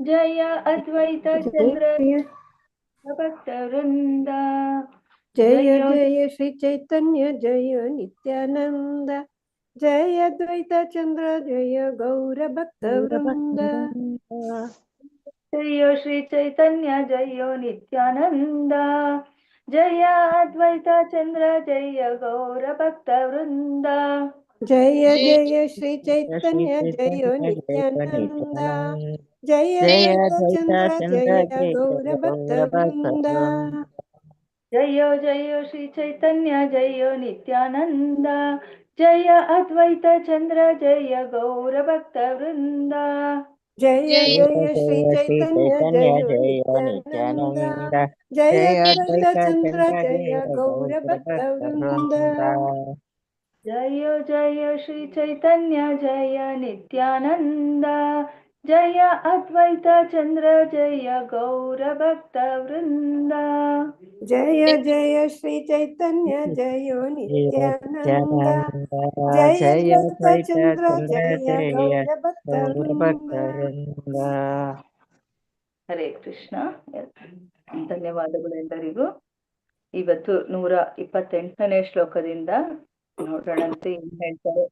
ಜಯ ಅದ್ವೈತ ಚಂದ್ರ ಜಯ ಭಕ್ತ ವೃಂದ. ಜಯ ಜಯ ಶ್ರೀ ಚೈತನ್ಯ ಜಯ ನಿತ್ಯಾನಂದ. ಜಯ ದ್ವೈತ ಚಂದ್ರ ಜಯ ಗೌರ ಭಕ್ತ ವೃಂದ. ಜಯ ಶ್ರೀ ಚೈತನ್ಯ ಜಯ ನಿತ್ಯಾನಂದ. ಜಯ ಅದ್ವೈತ ಚಂದ್ರ ಜಯ ಗೌರ ಭಕ್ತ ವೃಂದ. ಜಯ ಜಯ ಶ್ರೀ ಚೈತನ್ಯ ಜಯ ನಿತ್ಯಾನಂದ. ಜಯ ದ್ವೈತ ಚಂದ್ರ ಜಯ ಗೌರ ಭಕ್ತ ವೃಂದ. ಜಯ ಜಯ ಶ್ರೀ ಚೈತನ್ಯ ಜಯ ನಿತ್ಯಾನಂದ. ಜಯ ಅದ್ವೈತ ಚಂದ್ರ ಜಯ ಗೌರ ಭಕ್ತ ವೃಂದ. ಜಯ ಜಯ ಶ್ರೀ ಚೈತನ್ಯ ಜಯ ನಿತ್ಯಾನಂದ. ಜಯ ದ್ವೈತ ಚಂದ್ರ ಜಯ ಗೌರ ಭಕ್ತ ವೃಂದ. ಜಯ ಜಯ ಶ್ರೀ ಚೈತನ್ಯ ಜಯ ನಿತ್ಯಾನಂದ. ಜಯ ಅದ್ವೈತ ಚಂದ್ರ ಜಯ ಗೌರ ಭಕ್ತ ವೃಂದ. ಜಯ ಜಯ ಶ್ರೀ ಚೈತನ್ಯ ಜಯ ನಿತ್ಯಾನಂದ. ಜಯ ದ್ವೈತ ಚಂದ್ರ ಜಯ ಗೌರ ಭಕ್ತ ವೃಂದ. ಹರೇ ಕೃಷ್ಣ. ಧನ್ಯವಾದಗಳು ಎಲ್ಲರಿಗೂ. ಇವತ್ತು 128ನೇ ಶ್ಲೋಕದಿಂದ ನೋಡೋಣಂತೆ ಏನ್ ಹೇಳ್ತಾರೆ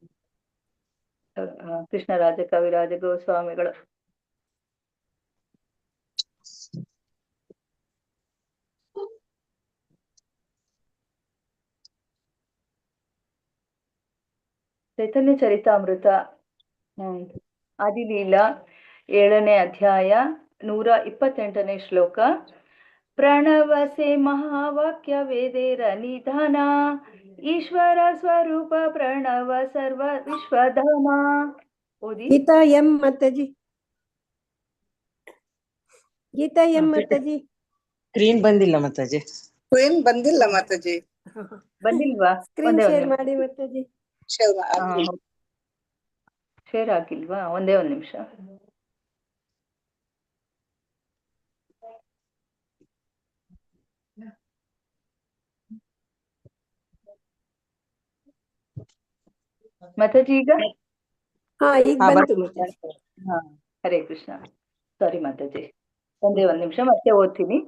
ಕೃಷ್ಣರಾಜ ಕವಿರಾಜ ಗೋಸ್ವಾಮಿಗಳು. ಚೈತನ್ಯ ಚರಿತಾಮೃತ ಆದಿಲೀಲಾ 7ನೇ ಅಧ್ಯಾಯ 128ನೇ ಶ್ಲೋಕ. ಪ್ರಣವಸೆ ಮಹಾವಾಕ್ಯ ವೇದೇರ ನಿಧಾನ. ಈಶ್ವರ ಸ್ವರೂಪ ಪ್ರಣವ ಸರ್ವ ವಿಶ್ವಧಾಮ. ಓದಿ. Geeta M Mataji. Geeta M Mataji. Screen ಬಂದಿಲ್ಲ ಮಾತಾಜಿ. ಸ್ಕ್ರೀನ್ ಬಂದಿಲ್ಲ ಮಾತಾಜಿ. ಬಂದಿಲ್ವಾ? ಸ್ಕ್ರೀನ್ ಶೇರ್ ಮಾಡಿ ಮಾತಾಜಿ. ಶೇರ್ ಆಗಿಲ್ವಾ? ಒಂದೇ ಒಂದು ನಿಮಿಷ. ಮಾತಾಜಿ ಈಗ ಬಂತು ಮಾತಾಜಿ. ಹರೇ ಕೃಷ್ಣ. ಸಾರಿ ಮಾತಾಜಿ, ಒಂದೇ ಒಂದು ನಿಮಿಷ ಮತ್ತೆ ಓದ್ತೀನಿ.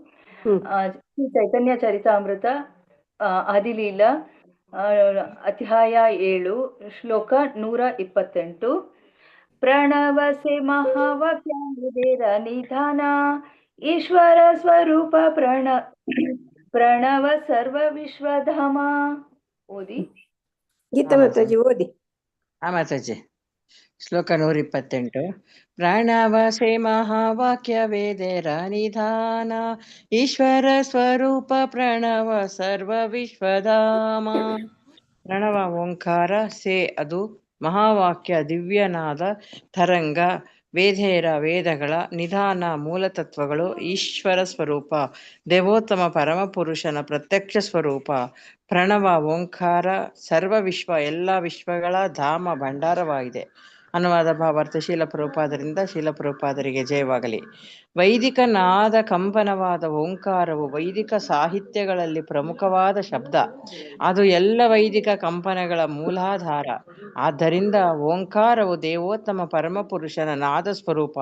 ಚೈತನ್ಯ ಚರಿತಾಮೃತ ಆದಿಲೀಲಾ ಅಧ್ಯಾಯ 7 ಶ್ಲೋಕ 128. ಪ್ರಣವಸೆ ಮಹಾವಾಕ್ಯೇರ ನಿಧಾನ. ಈಶ್ವರ ಸ್ವರೂಪ ಪ್ರಣವ ಸರ್ವ ವಿಶ್ವಧಾಮ. ಓದಿ. ಗೀತಾ ಮಾತಾಜಿ ಓದಿ. ಮಾತಾಜಿ ಶ್ಲೋಕ 128. ಪ್ರಣವಸೆ ಮಹಾವಾಕ್ಯ ವೇದೇರ ನಿಧಾನ. ಈಶ್ವರ ಸ್ವರೂಪ ಪ್ರಣವ ಸರ್ವ ವಿಶ್ವಧಾಮ. ಪ್ರಣವ ಓಂಕಾರ ಸೆ ಅದು ಮಹಾವಾಕ್ಯ ದಿವ್ಯನಾದ ತರಂಗ. ವೇದೇರ ವೇದಗಳ ನಿಧಾನ ಮೂಲತತ್ವಗಳು. ಈಶ್ವರ ಸ್ವರೂಪ ದೇವೋತ್ತಮ ಪರಮಪುರುಷನ ಪ್ರತ್ಯಕ್ಷ ಸ್ವರೂಪ. ಪ್ರಣವ ಓಂಕಾರ ಸರ್ವ ವಿಶ್ವ ಎಲ್ಲ ವಿಶ್ವಗಳ ಧಾಮ ಭಂಡಾರವಾಗಿದೆ. ಅನುವಾದ ಭಾವಾರ್ಥ ಶೀಲಪ್ರಭುಪಾದರಿಂದ. ಶೀಲಪ್ರಭುಪಾದರಿಗೆ ಜಯವಾಗಲಿ. ವೈದಿಕ ನಾದ ಕಂಪನವಾದ ಓಂಕಾರವು ವೈದಿಕ ಸಾಹಿತ್ಯಗಳಲ್ಲಿ ಪ್ರಮುಖವಾದ ಶಬ್ದ. ಅದು ಎಲ್ಲ ವೈದಿಕ ಕಂಪನಗಳ ಮೂಲಾಧಾರ. ಆದ್ದರಿಂದ ಓಂಕಾರವು ದೇವೋತ್ತಮ ಪರಮಪುರುಷನ ನಾದ ಸ್ವರೂಪ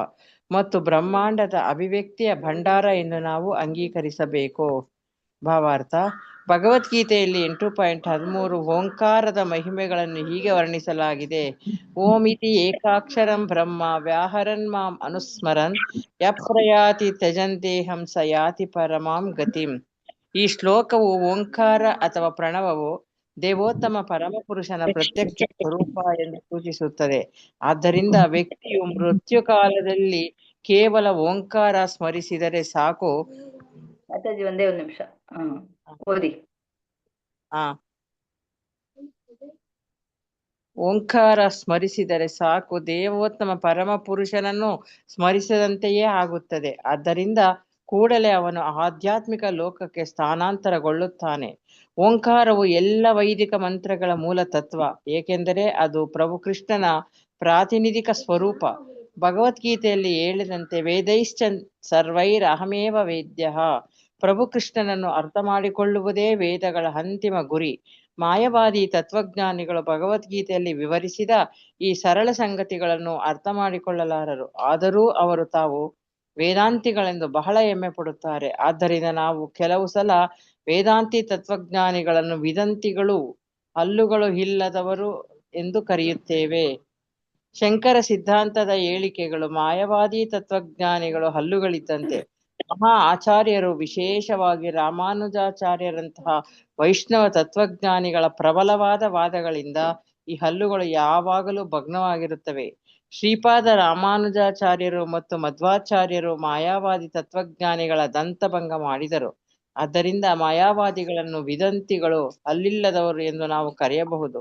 ಮತ್ತು ಬ್ರಹ್ಮಾಂಡದ ಅಭಿವ್ಯಕ್ತಿಯ ಭಂಡಾರ ಎಂದು ನಾವು ಅಂಗೀಕರಿಸಬೇಕು. ಭಾವಾರ್ಥ. ಭಗವದ್ಗೀತೆಯಲ್ಲಿ 8.13 ಓಂಕಾರದ ಮಹಿಮೆಗಳನ್ನು ಹೀಗೆ ವರ್ಣಿಸಲಾಗಿದೆ. ಓಮಿತಿ ಏಕಾಕ್ಷರಂ ಬ್ರಹ್ಮ ವ್ಯಾಹರನ್ ಮಾಂ ಅನುಸ್ಮರನ್ ಯಪ್ರಯಾತಿ ತ್ಯಜಂತೇಹಂ ಸ ಯಾತಿ ಪರಮಾಂ ಗತಿಂ. ಈ ಶ್ಲೋಕವು ಓಂಕಾರ ಅಥವಾ ಪ್ರಣವವು ದೇವೋತ್ತಮ ಪರಮಪುರುಷನ ಪ್ರತ್ಯಕ್ಷ ಸ್ವರೂಪ ಎಂದು ಸೂಚಿಸುತ್ತದೆ. ಆದ್ದರಿಂದ ವ್ಯಕ್ತಿಯು ಮೃತ್ಯು ಕಾಲದಲ್ಲಿ ಕೇವಲ ಓಂಕಾರ ಸ್ಮರಿಸಿದರೆ ಸಾಕು. ಮಾತಾಜಿ ಒಂದೇ ಒಂದು ನಿಮಿಷ ಓದಿ. ಓಂಕಾರ ಸ್ಮರಿಸಿದರೆ ಸಾಕು, ದೇವೋತ್ತಮ ಪರಮಪುರುಷನನ್ನು ಸ್ಮರಿಸಿದಂತೆಯೇ ಆಗುತ್ತದೆ. ಆದ್ದರಿಂದ ಕೂಡಲೇ ಅವನು ಆಧ್ಯಾತ್ಮಿಕ ಲೋಕಕ್ಕೆ ಸ್ಥಾನಾಂತರಗೊಳ್ಳುತ್ತಾನೆ. ಓಂಕಾರವು ಎಲ್ಲ ವೈದಿಕ ಮಂತ್ರಗಳ ಮೂಲ ತತ್ವ, ಏಕೆಂದರೆ ಅದು ಪ್ರಭು ಕೃಷ್ಣನ ಪ್ರಾತಿನಿಧಿಕ ಸ್ವರೂಪ. ಭಗವದ್ಗೀತೆಯಲ್ಲಿ ಹೇಳಿದಂತೆ ವೇದೈಶ್ಚ ಸರ್ವೈರ್ ಅಹಮೇವ ವೇದ್ಯಃ. ಪ್ರಭು ಕೃಷ್ಣನನ್ನು ಅರ್ಥ ಮಾಡಿಕೊಳ್ಳುವುದೇ ವೇದಗಳ ಅಂತಿಮ ಗುರಿ. ಮಾಯವಾದಿ ತತ್ವಜ್ಞಾನಿಗಳು ಭಗವದ್ಗೀತೆಯಲ್ಲಿ ವಿವರಿಸಿದ ಈ ಸರಳ ಸಂಗತಿಗಳನ್ನು ಅರ್ಥ ಮಾಡಿಕೊಳ್ಳಲಾರರು. ಆದರೂ ಅವರು ತಾವು ವೇದಾಂತಿಗಳೆಂದು ಬಹಳ ಹೆಮ್ಮೆ ಪಡುತ್ತಾರೆ. ಆದ್ದರಿಂದ ನಾವು ಕೆಲವು ಸಲ ವೇದಾಂತಿ ತತ್ವಜ್ಞಾನಿಗಳನ್ನು ವಿದಂತಿಗಳು, ಹಲ್ಲುಗಳು ಇಲ್ಲದವರು ಎಂದು ಕರೆಯುತ್ತೇವೆ. ಶಂಕರ ಸಿದ್ಧಾಂತದ ಹೇಳಿಕೆಗಳು ಮಾಯವಾದಿ ತತ್ವಜ್ಞಾನಿಗಳು ಹಲ್ಲುಗಳಿದ್ದಂತೆ. ಮಹಾ ಆಚಾರ್ಯರು, ವಿಶೇಷವಾಗಿ ರಾಮಾನುಜಾಚಾರ್ಯರಂತಹ ವೈಷ್ಣವ ತತ್ವಜ್ಞಾನಿಗಳ ಪ್ರಬಲವಾದ ವಾದಗಳಿಂದ ಈ ಹಲ್ಲುಗಳು ಯಾವಾಗಲೂ ಭಗ್ನವಾಗಿರುತ್ತವೆ. ಶ್ರೀಪಾದ ರಾಮಾನುಜಾಚಾರ್ಯರು ಮತ್ತು ಮಧ್ವಾಚಾರ್ಯರು ಮಾಯಾವಾದಿ ತತ್ವಜ್ಞಾನಿಗಳ ದಂತಭಂಗ ಮಾಡಿದರು. ಆದ್ದರಿಂದ ಮಾಯಾವಾದಿಗಳನ್ನು ವಿದಂತಿಗಳು, ಹಲ್ಲಿಲ್ಲದವರು ಎಂದು ನಾವು ಕರೆಯಬಹುದು.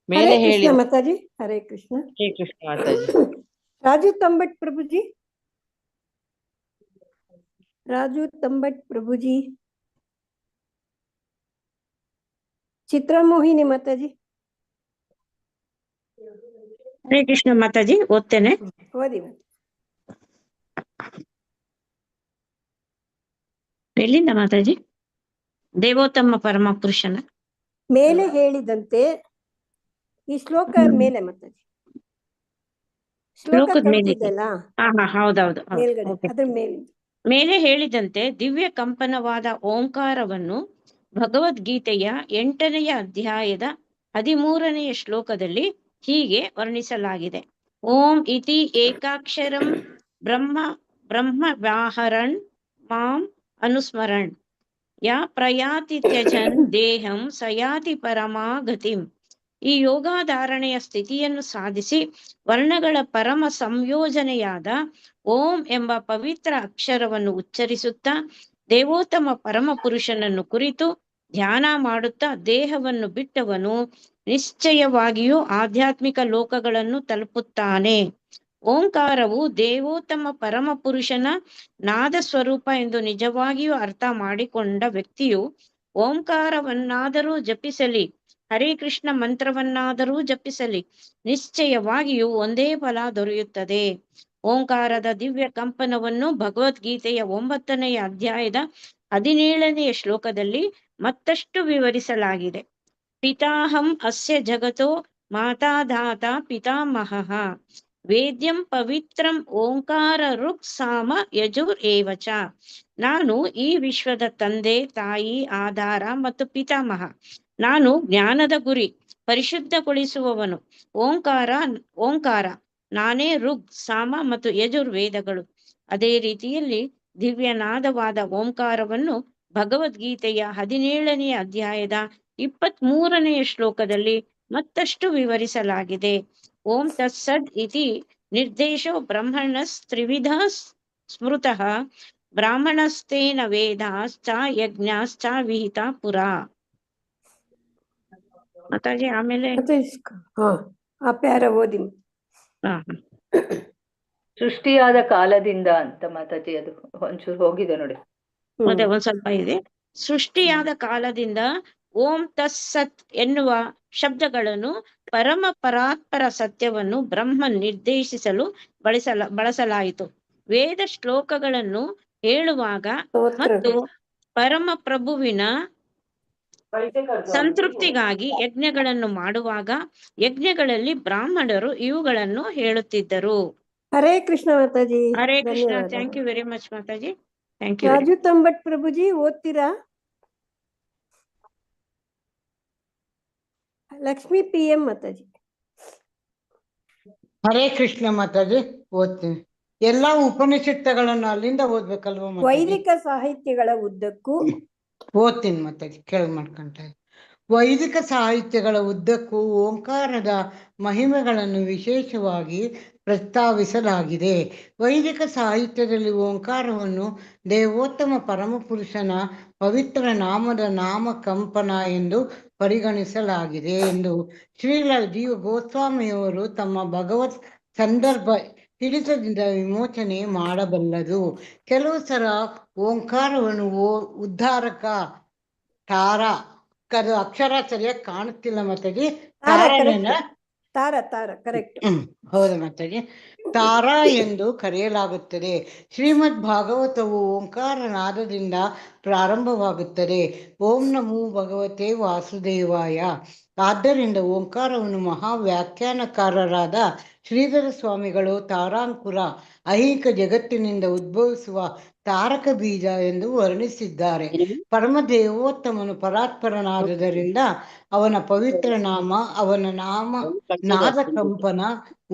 ಹರೇ ಮೇಲೆ ಕೃಷ್ಣ ಹೇಳಿದ ಮಾತಾಜಿ. ಹರೇ ಕೃಷ್ಣ. ಹರೇ ಕೃಷ್ಣ ಮಾತಾಜಿ. ರಾಜು ತಂಬಟ್ ಪ್ರಭುಜಿ. ರಾಜು ತಂಬಟ್ ಪ್ರಭುಜಿ. ಚಿತ್ರಮೋಹಿನಿ ಮಾತಾಜಿ. ಹರೇ ಕೃಷ್ಣ ಮಾತಾಜಿ, ಓದ್ತೇನೆ. ಓದಿ. ಎಲ್ಲಿಂದ ಮಾತಾಜಿ? ದೇವೋತ್ತಮ ಪರಮ ಪುರುಷನ ಮೇಲೆ ಹೇಳಿದಂತೆ ಈ ಶ್ಲೋಕ ಮೇಲೆ ಮಾತಾಜಿ. ಶ್ಲೋಕ ಶ್ಲೋಕದ ಮೇಲೆ. ಕಳ್ತಿದ್ದಲ್ಲ ಹೌದೌದು. ಮೇಲ್ಗಡೆ, ಅದ್ರ ಮೇಲೆ. ಮೇಲೆ ಹೇಳಿದಂತೆ ದಿವ್ಯ ಕಂಪನವಾದ ಓಂಕಾರವನ್ನು ಭಗವದ್ಗೀತೆಯ 8ನೇ ಅಧ್ಯಾಯದ 13ನೇ ಶ್ಲೋಕದಲ್ಲಿ ಹೀಗೆ ವರ್ಣಿಸಲಾಗಿದೆ. ಓಂ ಇತಿ ಏಕಾಕ್ಷರಂ ಬ್ರಹ್ಮ ಬ್ರಹ್ಮ ವ್ಯಾಹರನ್ ಮಾಂ ಅನುಸ್ಮರಣ್ ಯಾ ಪ್ರಯಾತಿ ತ್ಯಜನ್ ದೇಹಂ ಸಯಾತಿ ಪರಮಾಗತಿಂ. ಈ ಯೋಗಾಧಾರಣೆಯ ಸ್ಥಿತಿಯನ್ನು ಸಾಧಿಸಿ ವರ್ಣಗಳ ಪರಮ ಸಂಯೋಜನೆಯಾದ ಓಂ ಎಂಬ ಪವಿತ್ರ ಅಕ್ಷರವನ್ನು ಉಚ್ಚರಿಸುತ್ತಾ ದೇವೋತ್ತಮ ಪರಮ ಪುರುಷನನ್ನು ಕುರಿತು ಧ್ಯಾನ ಮಾಡುತ್ತಾ ದೇಹವನ್ನು ಬಿಟ್ಟವನು ನಿಶ್ಚಯವಾಗಿಯೂ ಆಧ್ಯಾತ್ಮಿಕ ಲೋಕಗಳನ್ನು ತಲುಪುತ್ತಾನೆ. ಓಂಕಾರವು ದೇವೋತ್ತಮ ಪರಮ ಪುರುಷನ ನಾದ ಸ್ವರೂಪ ಎಂದು ನಿಜವಾಗಿಯೂ ಅರ್ಥ ಮಾಡಿಕೊಂಡ ವ್ಯಕ್ತಿಯು ಓಂಕಾರವನ್ನಾದರೂ ಜಪಿಸಲಿ, ಹರೇ ಕೃಷ್ಣ ಮಂತ್ರವನ್ನಾದರೂ ಜಪಿಸಲಿ, ನಿಶ್ಚಯವಾಗಿಯೂ ಒಂದೇ ಫಲ ದೊರೆಯುತ್ತದೆ. ಓಂಕಾರದ ದಿವ್ಯ ಕಂಪನವನ್ನು ಭಗವದ್ಗೀತೆಯ 9ನೇ ಅಧ್ಯಾಯದ 17ನೇ ಶ್ಲೋಕದಲ್ಲಿ ಮತ್ತಷ್ಟು ವಿವರಿಸಲಾಗಿದೆ. ಪಿತಾಹಂ ಅಸ್ಯ ಜಗತೋ ಮಾತಾಧಾತ ಪಿತಾಮಹಃ ವೇದ್ಯಂ ಪವಿತ್ರಂ ಓಂಕಾರ ಋಕ್ ಸಾಮ ಯಜುರ್ ಏವಚ. ನಾನು ಈ ವಿಶ್ವದ ತಂದೆ, ತಾಯಿ, ಆಧಾರ ಮತ್ತು ಪಿತಾಮಹ. ನಾನು ಜ್ಞಾನದ ಗುರಿ, ಪರಿಶುದ್ಧಗೊಳಿಸುವವನು. ಓಂಕಾರ ನಾನೇ ಋಗ್, ಸಾಮ ಮತ್ತು ಯಜುರ್ವೇದಗಳು. ಅದೇ ರೀತಿಯಲ್ಲಿ ದಿವ್ಯನಾದವಾದ ಓಂಕಾರವನ್ನು ಭಗವದ್ಗೀತೆಯ 17ನೇ ಅಧ್ಯಾಯದ 23ನೇ ಶ್ಲೋಕದಲ್ಲಿ ಮತ್ತಷ್ಟು ವಿವರಿಸಲಾಗಿದೆ. ಓಂ ತತ್ಸದ್ ಇತಿ ನಿರ್ದೇಶೋ ಬ್ರಹ್ಮಣಸ್ತ್ರಿವಿಧ ಸ್ಮೃತಃ ಬ್ರಾಹ್ಮಣಸ್ತೇನ ವೇದಾಶ್ಚ ಯಜ್ಞಾಶ್ಚ ವಿಹಿತ ಪುರಾ. ಮಾತಾಜಿ ಆಮೇಲೆ ಆ ಪ್ಯಾರ ಓದಿ. ಸೃಷ್ಟಿಯಾದ ಕಾಲದಿಂದ ಅಂತ ಮಾತಾಜಿ, ಅದು ಒಂಚೂರು ಹೋಗಿದೆ ನೋಡಿ. ಅದೇ ಒಂದ್ ಸ್ವಲ್ಪ ಇದೆ. ಸೃಷ್ಟಿಯಾದ ಕಾಲದಿಂದ ಓಂ ತತ್ಸತ್ ಎನ್ನುವ ಶಬ್ದಗಳನ್ನು ಪರಮ ಪರಾತ್ಪರ ಸತ್ಯವನ್ನು ಬ್ರಹ್ಮ ನಿರ್ದೇಶಿಸಲು ಬಳಸಲಾಯಿತು. ವೇದ ಶ್ಲೋಕಗಳನ್ನು ಹೇಳುವಾಗ ಮತ್ತು ಪರಮ ಪ್ರಭುವಿನ ಸಂತೃಪ್ತಿಗಾಗಿ ಯಜ್ಞಗಳನ್ನು ಮಾಡುವಾಗ ಯಜ್ಞಗಳಲ್ಲಿ ಬ್ರಾಹ್ಮಣರು ಇವುಗಳನ್ನು ಹೇಳುತ್ತಿದ್ದರು. Hare Krishna Mataji. Hare Krishna. Thank you very much Mataji. Thank you. Raju Tambat Prabhuji ಓದ್ತೀರಾ? ಲಕ್ಷ್ಮೀ PM ಮಾತಾಜಿ. ಹರೇ ಕೃಷ್ಣ ಮಾತಾಜಿ, ಓದ್ತೀನಿ. ಎಲ್ಲಾ ಉಪನಿಷತ್ತುಗಳನ್ನು ಅಲ್ಲಿಂದ ಓದ್ಬೇಕಲ್ವ ಮಾತಾಜಿ? ವೈದಿಕ ಸಾಹಿತ್ಯಗಳ ಉದ್ದಕ್ಕೂ ಓದ್ತೀನಿ ಮಾತಾಜಿ, ಕೇಳಿ ಮಾಡ್ಕೊಂತ. ವೈದಿಕ ಸಾಹಿತ್ಯಗಳ ಉದ್ದಕ್ಕೂ ಓಂಕಾರದ ಮಹಿಮೆಗಳನ್ನು ವಿಶೇಷವಾಗಿ ಪ್ರಸ್ತಾವಿಸಲಾಗಿದೆ. ವೈದಿಕ ಸಾಹಿತ್ಯದಲ್ಲಿ ಓಂಕಾರವನ್ನು ದೇವೋತ್ತಮ ಪರಮಪುರುಷನ ಪವಿತ್ರ ನಾಮದ ನಾಮಕಂಪನ ಎಂದು ಪರಿಗಣಿಸಲಾಗಿದೆ ಎಂದು ಶ್ರೀಲ ಜೀವ ಗೋಸ್ವಾಮಿಯವರು ತಮ್ಮ ಭಗವತ್ ಸಂದರ್ಭ ಹಿಡಿತದಿಂದ ವಿಮೋಚನೆ ಮಾಡಬಲ್ಲದು. ಕೆಲವು ಸಲ ಓಂಕಾರವನ್ನು ಉದ್ಧಾರಕ ತಾರ, ಅದು ಅಕ್ಷರ ಸರಿಯಾಗಿ ಕಾಣುತ್ತಿಲ್ಲ ಮಾತಾಜಿ. ತಾರ ಕರೆಕ್ಟ್. ಹೌದು ಮಾತಾಜಿ, ತಾರಾ ಎಂದು ಕರೆಯಲಾಗುತ್ತದೆ. ಶ್ರೀಮದ್ ಭಾಗವತವು ಓಂಕಾರ ನಾದದಿಂದ ಪ್ರಾರಂಭವಾಗುತ್ತದೆ. ಓಂ ನಮೋ ಭಗವತೆ ವಾಸುದೇವಾಯ. ಆದ್ದರಿಂದ ಓಂಕಾರವನ್ನು ಮಹಾ ವ್ಯಾಖ್ಯಾನಕಾರರಾದ ಶ್ರೀಧರ ಸ್ವಾಮಿಗಳು ತಾರಾಂಕುರ ಐಹಿಕ ಜಗತ್ತಿನಿಂದ ಉದ್ಭವಿಸುವ ತಾರಕ ಬೀಜ ಎಂದು ವರ್ಣಿಸಿದ್ದಾರೆ. ಪರಮ ದೇವೋತ್ತಮನು ಪರಾತ್ಪರನಾದುದರಿಂದ ಅವನ ಪವಿತ್ರ ನಾಮ, ಅವನ ನಾಮ, ನಾದ ಕಂಪನ,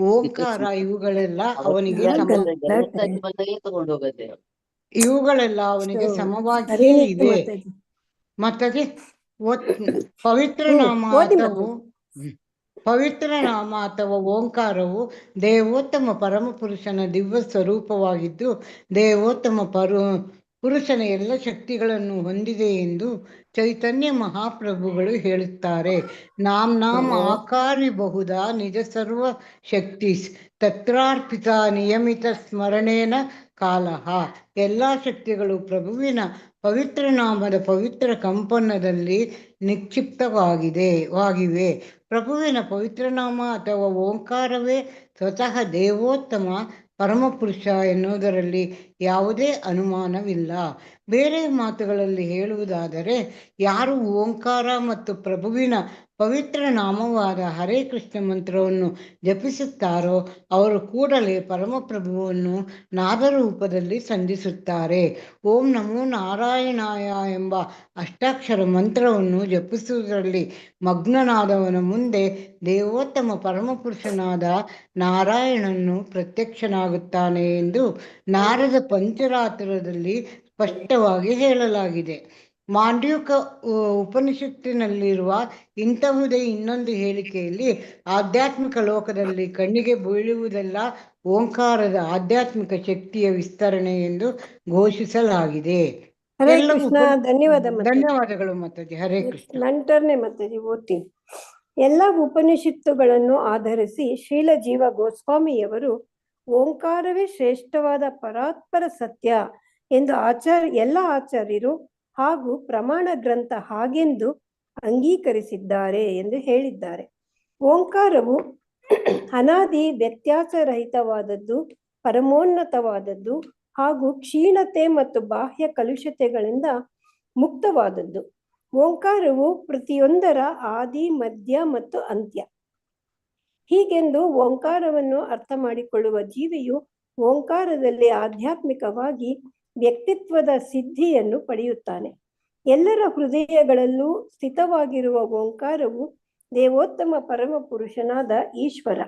ಓಂಕಾರ ಇವುಗಳೆಲ್ಲ ಅವನಿಗೆ ಸಮವಾಗಿಯೇ ಇವೆ. ಮತ್ತದೆ ಪವಿತ್ರ ನಾಮ ಅಥವಾ ಓಂಕಾರವು ದೇವೋತ್ತಮ ಪರಮಪುರುಷನ ದಿವ್ಯ ಸ್ವರೂಪವಾಗಿದ್ದು ದೇವೋತ್ತಮ ಪುರುಷನ ಎಲ್ಲ ಶಕ್ತಿಗಳನ್ನು ಹೊಂದಿದೆ ಎಂದು ಚೈತನ್ಯ ಮಹಾಪ್ರಭುಗಳು ಹೇಳುತ್ತಾರೆ. ನಾಂ ಆಕಾರಿ ಬಹುಧಾ ನಿಜ ಸರ್ವ ಶಕ್ತಿ ತತ್ರಾರ್ಪಿತ ನಿಯಮಿತ ಸ್ಮರಣೇನ ಕಾಲಃ. ಎಲ್ಲ ಶಕ್ತಿಗಳು ಪ್ರಭುವಿನ ಪವಿತ್ರ ನಾಮದ ಪವಿತ್ರ ಕಂಪನದಲ್ಲಿ ನಿಕ್ಷಿಪ್ತವಾಗಿವೆ. ಪ್ರಭುವಿನ ಪವಿತ್ರ ನಾಮ ಅಥವಾ ಓಂಕಾರವೇ ಸ್ವತಃ ದೇವೋತ್ತಮ ಪರಮಪುರುಷ ಎನ್ನುವುದರಲ್ಲಿ ಯಾವುದೇ ಅನುಮಾನವಿಲ್ಲ. ಬೇರೆ ಮಾತುಗಳಲ್ಲಿ ಹೇಳುವುದಾದರೆ, ಯಾರು ಓಂಕಾರ ಮತ್ತು ಪ್ರಭುವಿನ ಪವಿತ್ರ ನಾಮವಾದ ಹರೇ ಕೃಷ್ಣ ಮಂತ್ರವನ್ನು ಜಪಿಸುತ್ತಾರೋ ಅವರು ಕೂಡಲೇ ಪರಮಪ್ರಭುವನ್ನು ನಾದರೂಪದಲ್ಲಿ ಸಂಧಿಸುತ್ತಾರೆ. ಓಂ ನಮೋ ನಾರಾಯಣಾಯ ಎಂಬ ಅಷ್ಟಾಕ್ಷರ ಮಂತ್ರವನ್ನು ಜಪಿಸುವುದರಲ್ಲಿ ಮಗ್ನನಾದವನ ಮುಂದೆ ದೇವೋತ್ತಮ ಪರಮಪುರುಷನಾದ ನಾರಾಯಣನು ಪ್ರತ್ಯಕ್ಷನಾಗುತ್ತಾನೆ ಎಂದು ನಾರದ ಪಂಚರಾತ್ರದಲ್ಲಿ ಸ್ಪಷ್ಟವಾಗಿ ಹೇಳಲಾಗಿದೆ. ಮಾಂಡ್ಯೂಕ ಉಪನಿಷತ್ತಿನಲ್ಲಿರುವ ಇಂತಹುದೇ ಇನ್ನೊಂದು ಹೇಳಿಕೆಯಲ್ಲಿ ಆಧ್ಯಾತ್ಮಿಕ ಲೋಕದಲ್ಲಿ ಕಣ್ಣಿಗೆ ಬೀಳುವುದೆಲ್ಲ ಓಂಕಾರದ ಆಧ್ಯಾತ್ಮಿಕ ಶಕ್ತಿಯ ವಿಸ್ತರಣೆ ಎಂದು ಘೋಷಿಸಲಾಗಿದೆ. ಧನ್ಯವಾದಗಳು ಮಾತಾಜಿ. ಹರೇ ಕೃಷ್ಣ. ನಂಟರ್ನೆ ಮಾತಾಜಿ ಓದ್ತೀನಿ. ಎಲ್ಲ ಉಪನಿಷತ್ತುಗಳನ್ನು ಆಧರಿಸಿ ಶ್ರೀಲ ಜೀವ ಗೋಸ್ವಾಮಿಯವರು ಓಂಕಾರವೇ ಶ್ರೇಷ್ಠವಾದ ಪರಾತ್ಪರ ಸತ್ಯ ಎಂದು ಎಲ್ಲ ಆಚಾರ್ಯರು ಹಾಗೂ ಪ್ರಮಾಣ ಗ್ರಂಥ ಹಾಗೆಂದು ಅಂಗೀಕರಿಸಿದ್ದಾರೆ ಎಂದು ಹೇಳಿದ್ದಾರೆ. ಓಂಕಾರವು ಅನಾದಿ ವ್ಯತ್ಯಾಸರಹಿತವಾದದ್ದು, ಪರಮೋನ್ನತವಾದದ್ದು ಹಾಗೂ ಕ್ಷೀಣತೆ ಮತ್ತು ಬಾಹ್ಯ ಕಲುಷತೆಗಳಿಂದ ಮುಕ್ತವಾದದ್ದು. ಓಂಕಾರವು ಪ್ರತಿಯೊಂದರ ಆದಿ, ಮಧ್ಯ ಮತ್ತು ಅಂತ್ಯ. ಹೀಗೆಂದು ಓಂಕಾರವನ್ನು ಅರ್ಥ ಮಾಡಿಕೊಳ್ಳುವ ಜೀವಿಯು ಓಂಕಾರದಲ್ಲಿ ಆಧ್ಯಾತ್ಮಿಕವಾಗಿ ವ್ಯಕ್ತಿತ್ವದ ಸಿದ್ಧಿಯನ್ನು ಪಡೆಯುತ್ತಾನೆ. ಎಲ್ಲರ ಹೃದಯಗಳಲ್ಲೂ ಸ್ಥಿತವಾಗಿರುವ ಓಂಕಾರವು ದೇವೋತ್ತಮ ಪರಮ ಪುರುಷನಾದ ಈಶ್ವರ.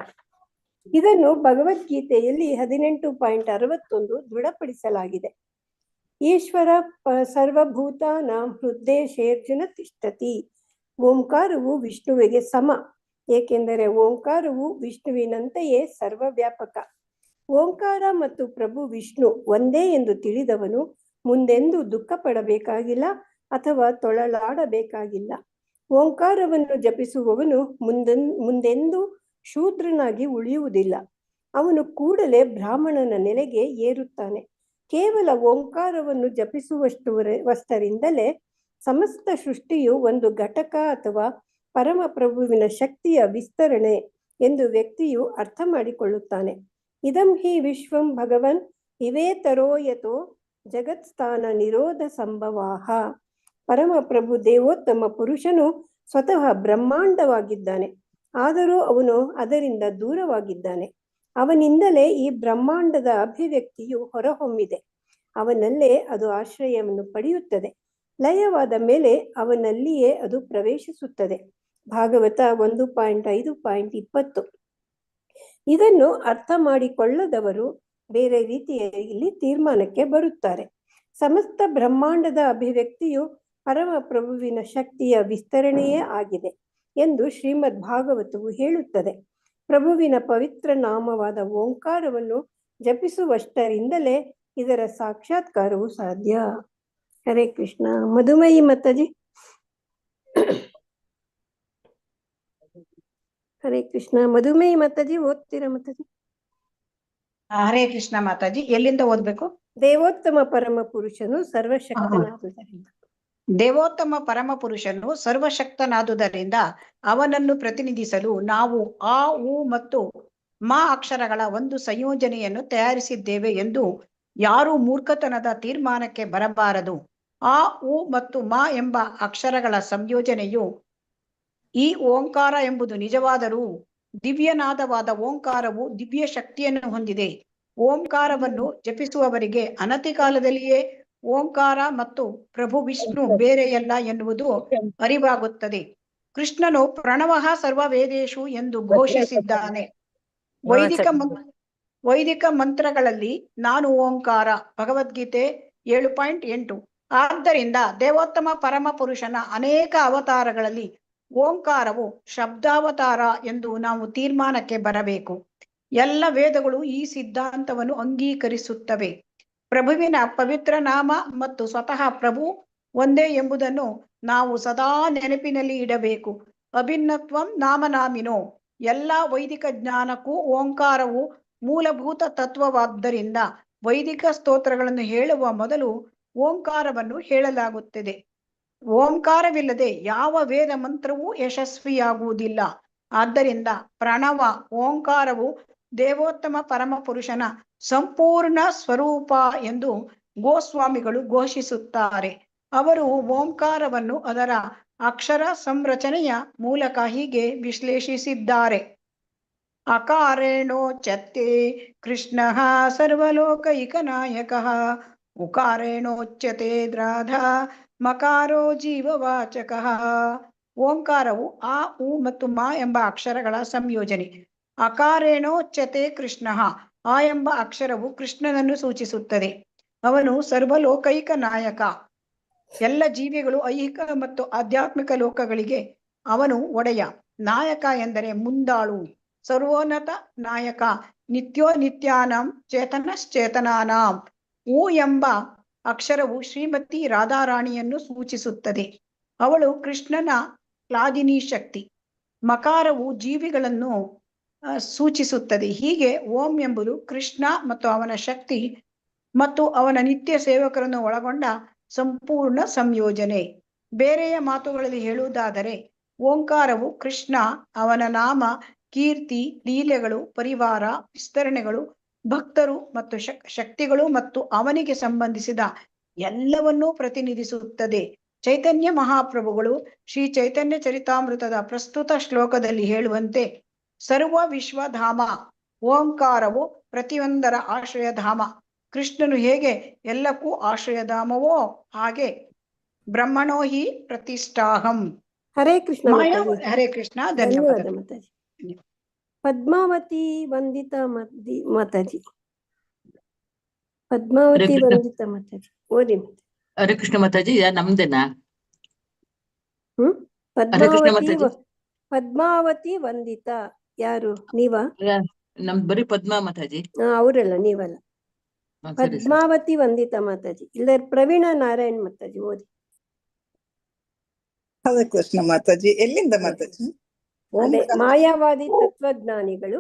ಇದನ್ನು ಭಗವದ್ಗೀತೆಯಲ್ಲಿ 18.61 ದೃಢಪಡಿಸಲಾಗಿದೆ. ಈಶ್ವರ ಸರ್ವಭೂತಾನಾಂ ಹೃದ್ದೇಶೇರ್ಜುನ ತಿಷ್ಠತಿ. ಓಂಕಾರವು ವಿಷ್ಣುವಿಗೆ ಸಮ, ಏಕೆಂದರೆ ಓಂಕಾರವು ವಿಷ್ಣುವಿನಂತೆಯೇ ಸರ್ವವ್ಯಾಪಕ. ಓಂಕಾರ ಮತ್ತು ಪ್ರಭು ವಿಷ್ಣು ಒಂದೇ ಎಂದು ತಿಳಿದವನು ಮುಂದೆಂದೂ ದುಃಖ ಪಡಬೇಕಾಗಿಲ್ಲ ಅಥವಾ ತೊಳಲಾಡಬೇಕಾಗಿಲ್ಲ. ಓಂಕಾರವನ್ನು ಜಪಿಸುವವನು ಮುಂದೆಂದೂ ಶೂದ್ರನಾಗಿ ಉಳಿಯುವುದಿಲ್ಲ. ಅವನು ಕೂಡಲೇ ಬ್ರಾಹ್ಮಣನ ನೆಲೆಗೆ ಏರುತ್ತಾನೆ. ಕೇವಲ ಓಂಕಾರವನ್ನು ಜಪಿಸುವಷ್ಟರಿಂದಲೇ ಸಮಸ್ತ ಸೃಷ್ಟಿಯು ಒಂದು ಘಟಕ ಅಥವಾ ಪರಮ ಪ್ರಭುವಿನ ಶಕ್ತಿಯ ವಿಸ್ತರಣೆ ಎಂದು ವ್ಯಕ್ತಿಯು ಅರ್ಥ ಮಾಡಿಕೊಳ್ಳುತ್ತಾನೆ. ಇದಂ ಹಿ ವಿಶ್ವಂ ಭಗವನ್ ಇವೇತರೋಯತೋ ಜಗತ್ಸ್ಥಾನ ನಿರೋಧ ಸಂಭವಾಹ. ಪರಮ ಪ್ರಭು ದೇವೋತ್ತಮ ಪುರುಷನು ಸ್ವತಃ ಬ್ರಹ್ಮಾಂಡವಾಗಿದ್ದಾನೆ, ಆದರೂ ಅವನು ಅದರಿಂದ ದೂರವಾಗಿದ್ದಾನೆ. ಅವನಿಂದಲೇ ಈ ಬ್ರಹ್ಮಾಂಡದ ಅಭಿವ್ಯಕ್ತಿಯು ಹೊರಹೊಮ್ಮಿದೆ. ಅವನಲ್ಲೇ ಅದು ಆಶ್ರಯವನ್ನು ಪಡೆಯುತ್ತದೆ. ಲಯವಾದ ಮೇಲೆ ಅವನಲ್ಲಿಯೇ ಅದು ಪ್ರವೇಶಿಸುತ್ತದೆ. ಭಾಗವತ 1.5.20. ಇದನ್ನು ಅರ್ಥ ಮಾಡಿಕೊಳ್ಳದವರು ಬೇರೆ ರೀತಿಯಲ್ಲಿ ತೀರ್ಮಾನಕ್ಕೆ ಬರುತ್ತಾರೆ. ಸಮಸ್ತ ಬ್ರಹ್ಮಾಂಡದ ಅಭಿವ್ಯಕ್ತಿಯು ಪರಮ ಪ್ರಭುವಿನ ಶಕ್ತಿಯ ವಿಸ್ತರಣೆಯೇ ಆಗಿದೆ ಎಂದು ಶ್ರೀಮದ್ ಭಾಗವತವು ಹೇಳುತ್ತದೆ. ಪ್ರಭುವಿನ ಪವಿತ್ರ ನಾಮವಾದ ಓಂಕಾರವನ್ನು ಜಪಿಸುವಷ್ಟರಿಂದಲೇ ಇದರ ಸಾಕ್ಷಾತ್ಕಾರವು ಸಾಧ್ಯ. ಹರೇ ಕೃಷ್ಣ. ಮಧುಮಯಿ ಮಾತಾಜಿ. ಹರೇ ಕೃಷ್ಣ. ಮಧುಮೇಹಿ ಮಾತಾಜಿ ಓದ್ತೀರಾ ಮಾತಾಜಿ? ಹರೇ ಕೃಷ್ಣ ಮಾತಾಜಿ. ಎಲ್ಲಿಂದ ಓದ್ಬೇಕು? ದೇವೋತ್ತಮ ಪರಮ ಪುರುಷನು ಸರ್ವಶಕ್ತನಾದುದರಿಂದ. ದೇವೋತ್ತಮ ಪರಮ ಪುರುಷನು ಸರ್ವಶಕ್ತನಾದುದರಿಂದ ಅವನನ್ನು ಪ್ರತಿನಿಧಿಸಲು ನಾವು ಆ, ಉ ಮತ್ತು ಮಾ ಅಕ್ಷರಗಳ ಒಂದು ಸಂಯೋಜನೆಯನ್ನು ತಯಾರಿಸಿದ್ದೇವೆ ಎಂದು ಯಾರೂ ಮೂರ್ಖತನದ ತೀರ್ಮಾನಕ್ಕೆ ಬರಬಾರದು. ಆ, ಉ ಮತ್ತು ಮಾ ಎಂಬ ಅಕ್ಷರಗಳ ಸಂಯೋಜನೆಯು ಈ ಓಂಕಾರ ಎಂಬುದು ನಿಜವಾದರೂ ದಿವ್ಯನಾದವಾದ ಓಂಕಾರವು ದಿವ್ಯ ಶಕ್ತಿಯನ್ನು ಹೊಂದಿದೆ. ಓಂಕಾರವನ್ನು ಜಪಿಸುವವರಿಗೆ ಅನತಿ ಕಾಲದಲ್ಲಿಯೇ ಓಂಕಾರ ಮತ್ತು ಪ್ರಭು ವಿಷ್ಣು ಬೇರೆಯಲ್ಲ ಎನ್ನುವುದು ಅರಿವಾಗುತ್ತದೆ. ಕೃಷ್ಣನು ಪ್ರಣವಃ ಸರ್ವ ವೇದೇಶು ಎಂದು ಘೋಷಿಸಿದ್ದಾನೆ. ವೈದಿಕ ಮಂತ್ರಗಳಲ್ಲಿ ನಾನು ಓಂಕಾರ, ಭಗವದ್ಗೀತೆ 7.8. ಆದ್ದರಿಂದ ದೇವೋತ್ತಮ ಪರಮ ಪುರುಷನ ಅನೇಕ ಅವತಾರಗಳಲ್ಲಿ ಓಂಕಾರವು ಶಬ್ದಾವತಾರ ಎಂದು ನಾವು ತೀರ್ಮಾನಕ್ಕೆ ಬರಬೇಕು. ಎಲ್ಲ ವೇದಗಳು ಈ ಸಿದ್ಧಾಂತವನ್ನು ಅಂಗೀಕರಿಸುತ್ತವೆ. ಪ್ರಭುವಿನ ಪವಿತ್ರ ನಾಮ ಮತ್ತು ಸ್ವತಃ ಪ್ರಭು ಒಂದೇ ಎಂಬುದನ್ನು ನಾವು ಸದಾ ನೆನಪಿನಲ್ಲಿ ಇಡಬೇಕು. ಅಭಿನ್ನತ್ವಂ ನಾಮನಾಮಿನೋ. ಎಲ್ಲ ವೈದಿಕ ಜ್ಞಾನಕ್ಕೂ ಓಂಕಾರವು ಮೂಲಭೂತ ತತ್ವವಾದ್ದರಿಂದ ವೈದಿಕ ಸ್ತೋತ್ರಗಳನ್ನು ಹೇಳುವ ಮೊದಲು ಓಂಕಾರವನ್ನು ಹೇಳಲಾಗುತ್ತದೆ. ಓಂಕಾರವಿಲ್ಲದೆ ಯಾವ ವೇದ ಮಂತ್ರವೂ ಯಶಸ್ವಿಯಾಗುವುದಿಲ್ಲ. ಆದ್ದರಿಂದ ಪ್ರಣವ ಓಂಕಾರವು ದೇವೋತ್ತಮ ಪರಮ ಪುರುಷನ ಸಂಪೂರ್ಣ ಸ್ವರೂಪ ಎಂದು ಗೋಸ್ವಾಮಿಗಳು ಘೋಷಿಸುತ್ತಾರೆ. ಅವರು ಓಂಕಾರವನ್ನು ಅದರ ಅಕ್ಷರ ಸಂರಚನೆಯ ಮೂಲಕ ಹೀಗೆ ವಿಶ್ಲೇಷಿಸಿದ್ದಾರೆ. ಅಕಾರೇಣೋಚ್ಯತೆ ಕೃಷ್ಣ ಸರ್ವಲೋಕೈಕನಾಯಕಃ. ಉಕಾರೇಣೋಚ್ಯತೆ ದ್ರಾಧ ಮಕಾರೋ ಜೀವವಾಚಕಃ. ಓಂಕಾರವು ಆ, ಉ ಮತ್ತು ಮ ಎಂಬ ಅಕ್ಷರಗಳ ಸಂಯೋಜನೆ. ಅಕಾರೇಣೋಚ್ಯತೆ ಕೃಷ್ಣ. ಆ ಎಂಬ ಅಕ್ಷರವು ಕೃಷ್ಣನನ್ನು ಸೂಚಿಸುತ್ತದೆ. ಅವನು ಸರ್ವಲೋಕೈಕ ನಾಯಕ. ಎಲ್ಲ ಜೀವಿಗಳು ಐಹಿಕ ಮತ್ತು ಆಧ್ಯಾತ್ಮಿಕ ಲೋಕಗಳಿಗೆ ಅವನು ಒಡೆಯ. ನಾಯಕ ಎಂದರೆ ಮುಂದಾಳು. ಸರ್ವೋನ್ನತ ನಾಯಕ. ನಿತ್ಯೋ ನಿತ್ಯಾನಾಂ ಚೇತನಶ್ಚೇತನಾನಾಂ. ಉ ಎಂಬ ಅಕ್ಷರವು ಶ್ರೀಮತಿ ರಾಧಾರಾಣಿಯನ್ನು ಸೂಚಿಸುತ್ತದೆ. ಅವಳು ಕೃಷ್ಣನ ಕ್ಲಾದಿನಿ ಶಕ್ತಿ. ಮಕಾರವು ಜೀವಿಗಳನ್ನು ಸೂಚಿಸುತ್ತದೆ. ಹೀಗೆ ಓಂ ಎಂಬುದು ಕೃಷ್ಣ ಮತ್ತು ಅವನ ಶಕ್ತಿ ಮತ್ತು ಅವನ ನಿತ್ಯ ಸೇವಕರನ್ನು ಒಳಗೊಂಡ ಸಂಪೂರ್ಣ ಸಂಯೋಜನೆ. ಬೇರೆಯ ಮಾತುಗಳಲ್ಲಿ ಹೇಳುವುದಾದರೆ ಓಂಕಾರವು ಕೃಷ್ಣ, ಅವನ ನಾಮ, ಕೀರ್ತಿ, ಲೀಲೆಗಳು, ಪರಿವಾರ, ವಿಸ್ತರಣೆಗಳು, ಭಕ್ತರು ಮತ್ತು ಶಕ್ತಿಗಳು ಮತ್ತು ಅವನಿಗೆ ಸಂಬಂಧಿಸಿದ ಎಲ್ಲವನ್ನೂ ಪ್ರತಿನಿಧಿಸುತ್ತದೆ. ಚೈತನ್ಯ ಮಹಾಪ್ರಭುಗಳು ಶ್ರೀ ಚೈತನ್ಯ ಚರಿತಾಮೃತದ ಪ್ರಸ್ತುತ ಶ್ಲೋಕದಲ್ಲಿ ಹೇಳುವಂತೆ ಸರ್ವ ವಿಶ್ವಧಾಮ. ಓಂಕಾರವು ಪ್ರತಿಯೊಂದರ ಆಶ್ರಯಧಾಮ. ಕೃಷ್ಣನು ಹೇಗೆ ಎಲ್ಲಕ್ಕೂ ಆಶ್ರಯಧಾಮವೋ ಹಾಗೆ ಬ್ರಹ್ಮಣೋ ಹಿ ಪ್ರತಿಷ್ಠಾಹಂ. ಹರೇ ಕೃಷ್ಣ ಮಾಯಾ. ಮಾತಾಜಿ. ಹರೇ ಕೃಷ್ಣ. ಧನ್ಯವಾದ ಧನ್ಯವಾದ ಮಾತಾಜಿ. ಪದ್ಮಾವತಿ ವಂದಿತ ಮಾತಾಜಿ. ಪದ್ಮಾವತಿ ಕೃಷ್ಣ. ವಂದಿತ ಮಾತಾಜಿ ಓದಿ. ಹರೇ ಕೃಷ್ಣ ಮಾತಾಜಿ, ನಮ್ದೇನಾ? ಹರೇ ಕೃಷ್ಣ ಪದ್ಮಾವತಿ ಮಾತಾಜಿ. ಪದ್ಮಾವತಿ ವಂದಿತ ಯಾರು? ನೀವಾ? ನಮ್ದು ಬರೀ ಪದ್ಮಾ ಮಾತಾಜಿ. ಅವರಲ್ಲ, ನೀವಲ್ಲ. ಸರಿ ಸರಿ. ಪದ್ಮಾವತಿ ವಂದಿತ ಮಾತಾಜಿ. ಇಲ್ಲ ಪ್ರವೀಣ ನಾರಾಯಣ್ ಮಾತಾಜಿ ಓದಿ. ಹರೇ ಕೃಷ್ಣ ಮಾತಾಜಿ. ಎಲ್ಲಿಂದ ಮಾತಾಜಿ? ಅದೇ ಮಾಯಾವಾದಿ ತತ್ವಜ್ಞಾನಿಗಳು.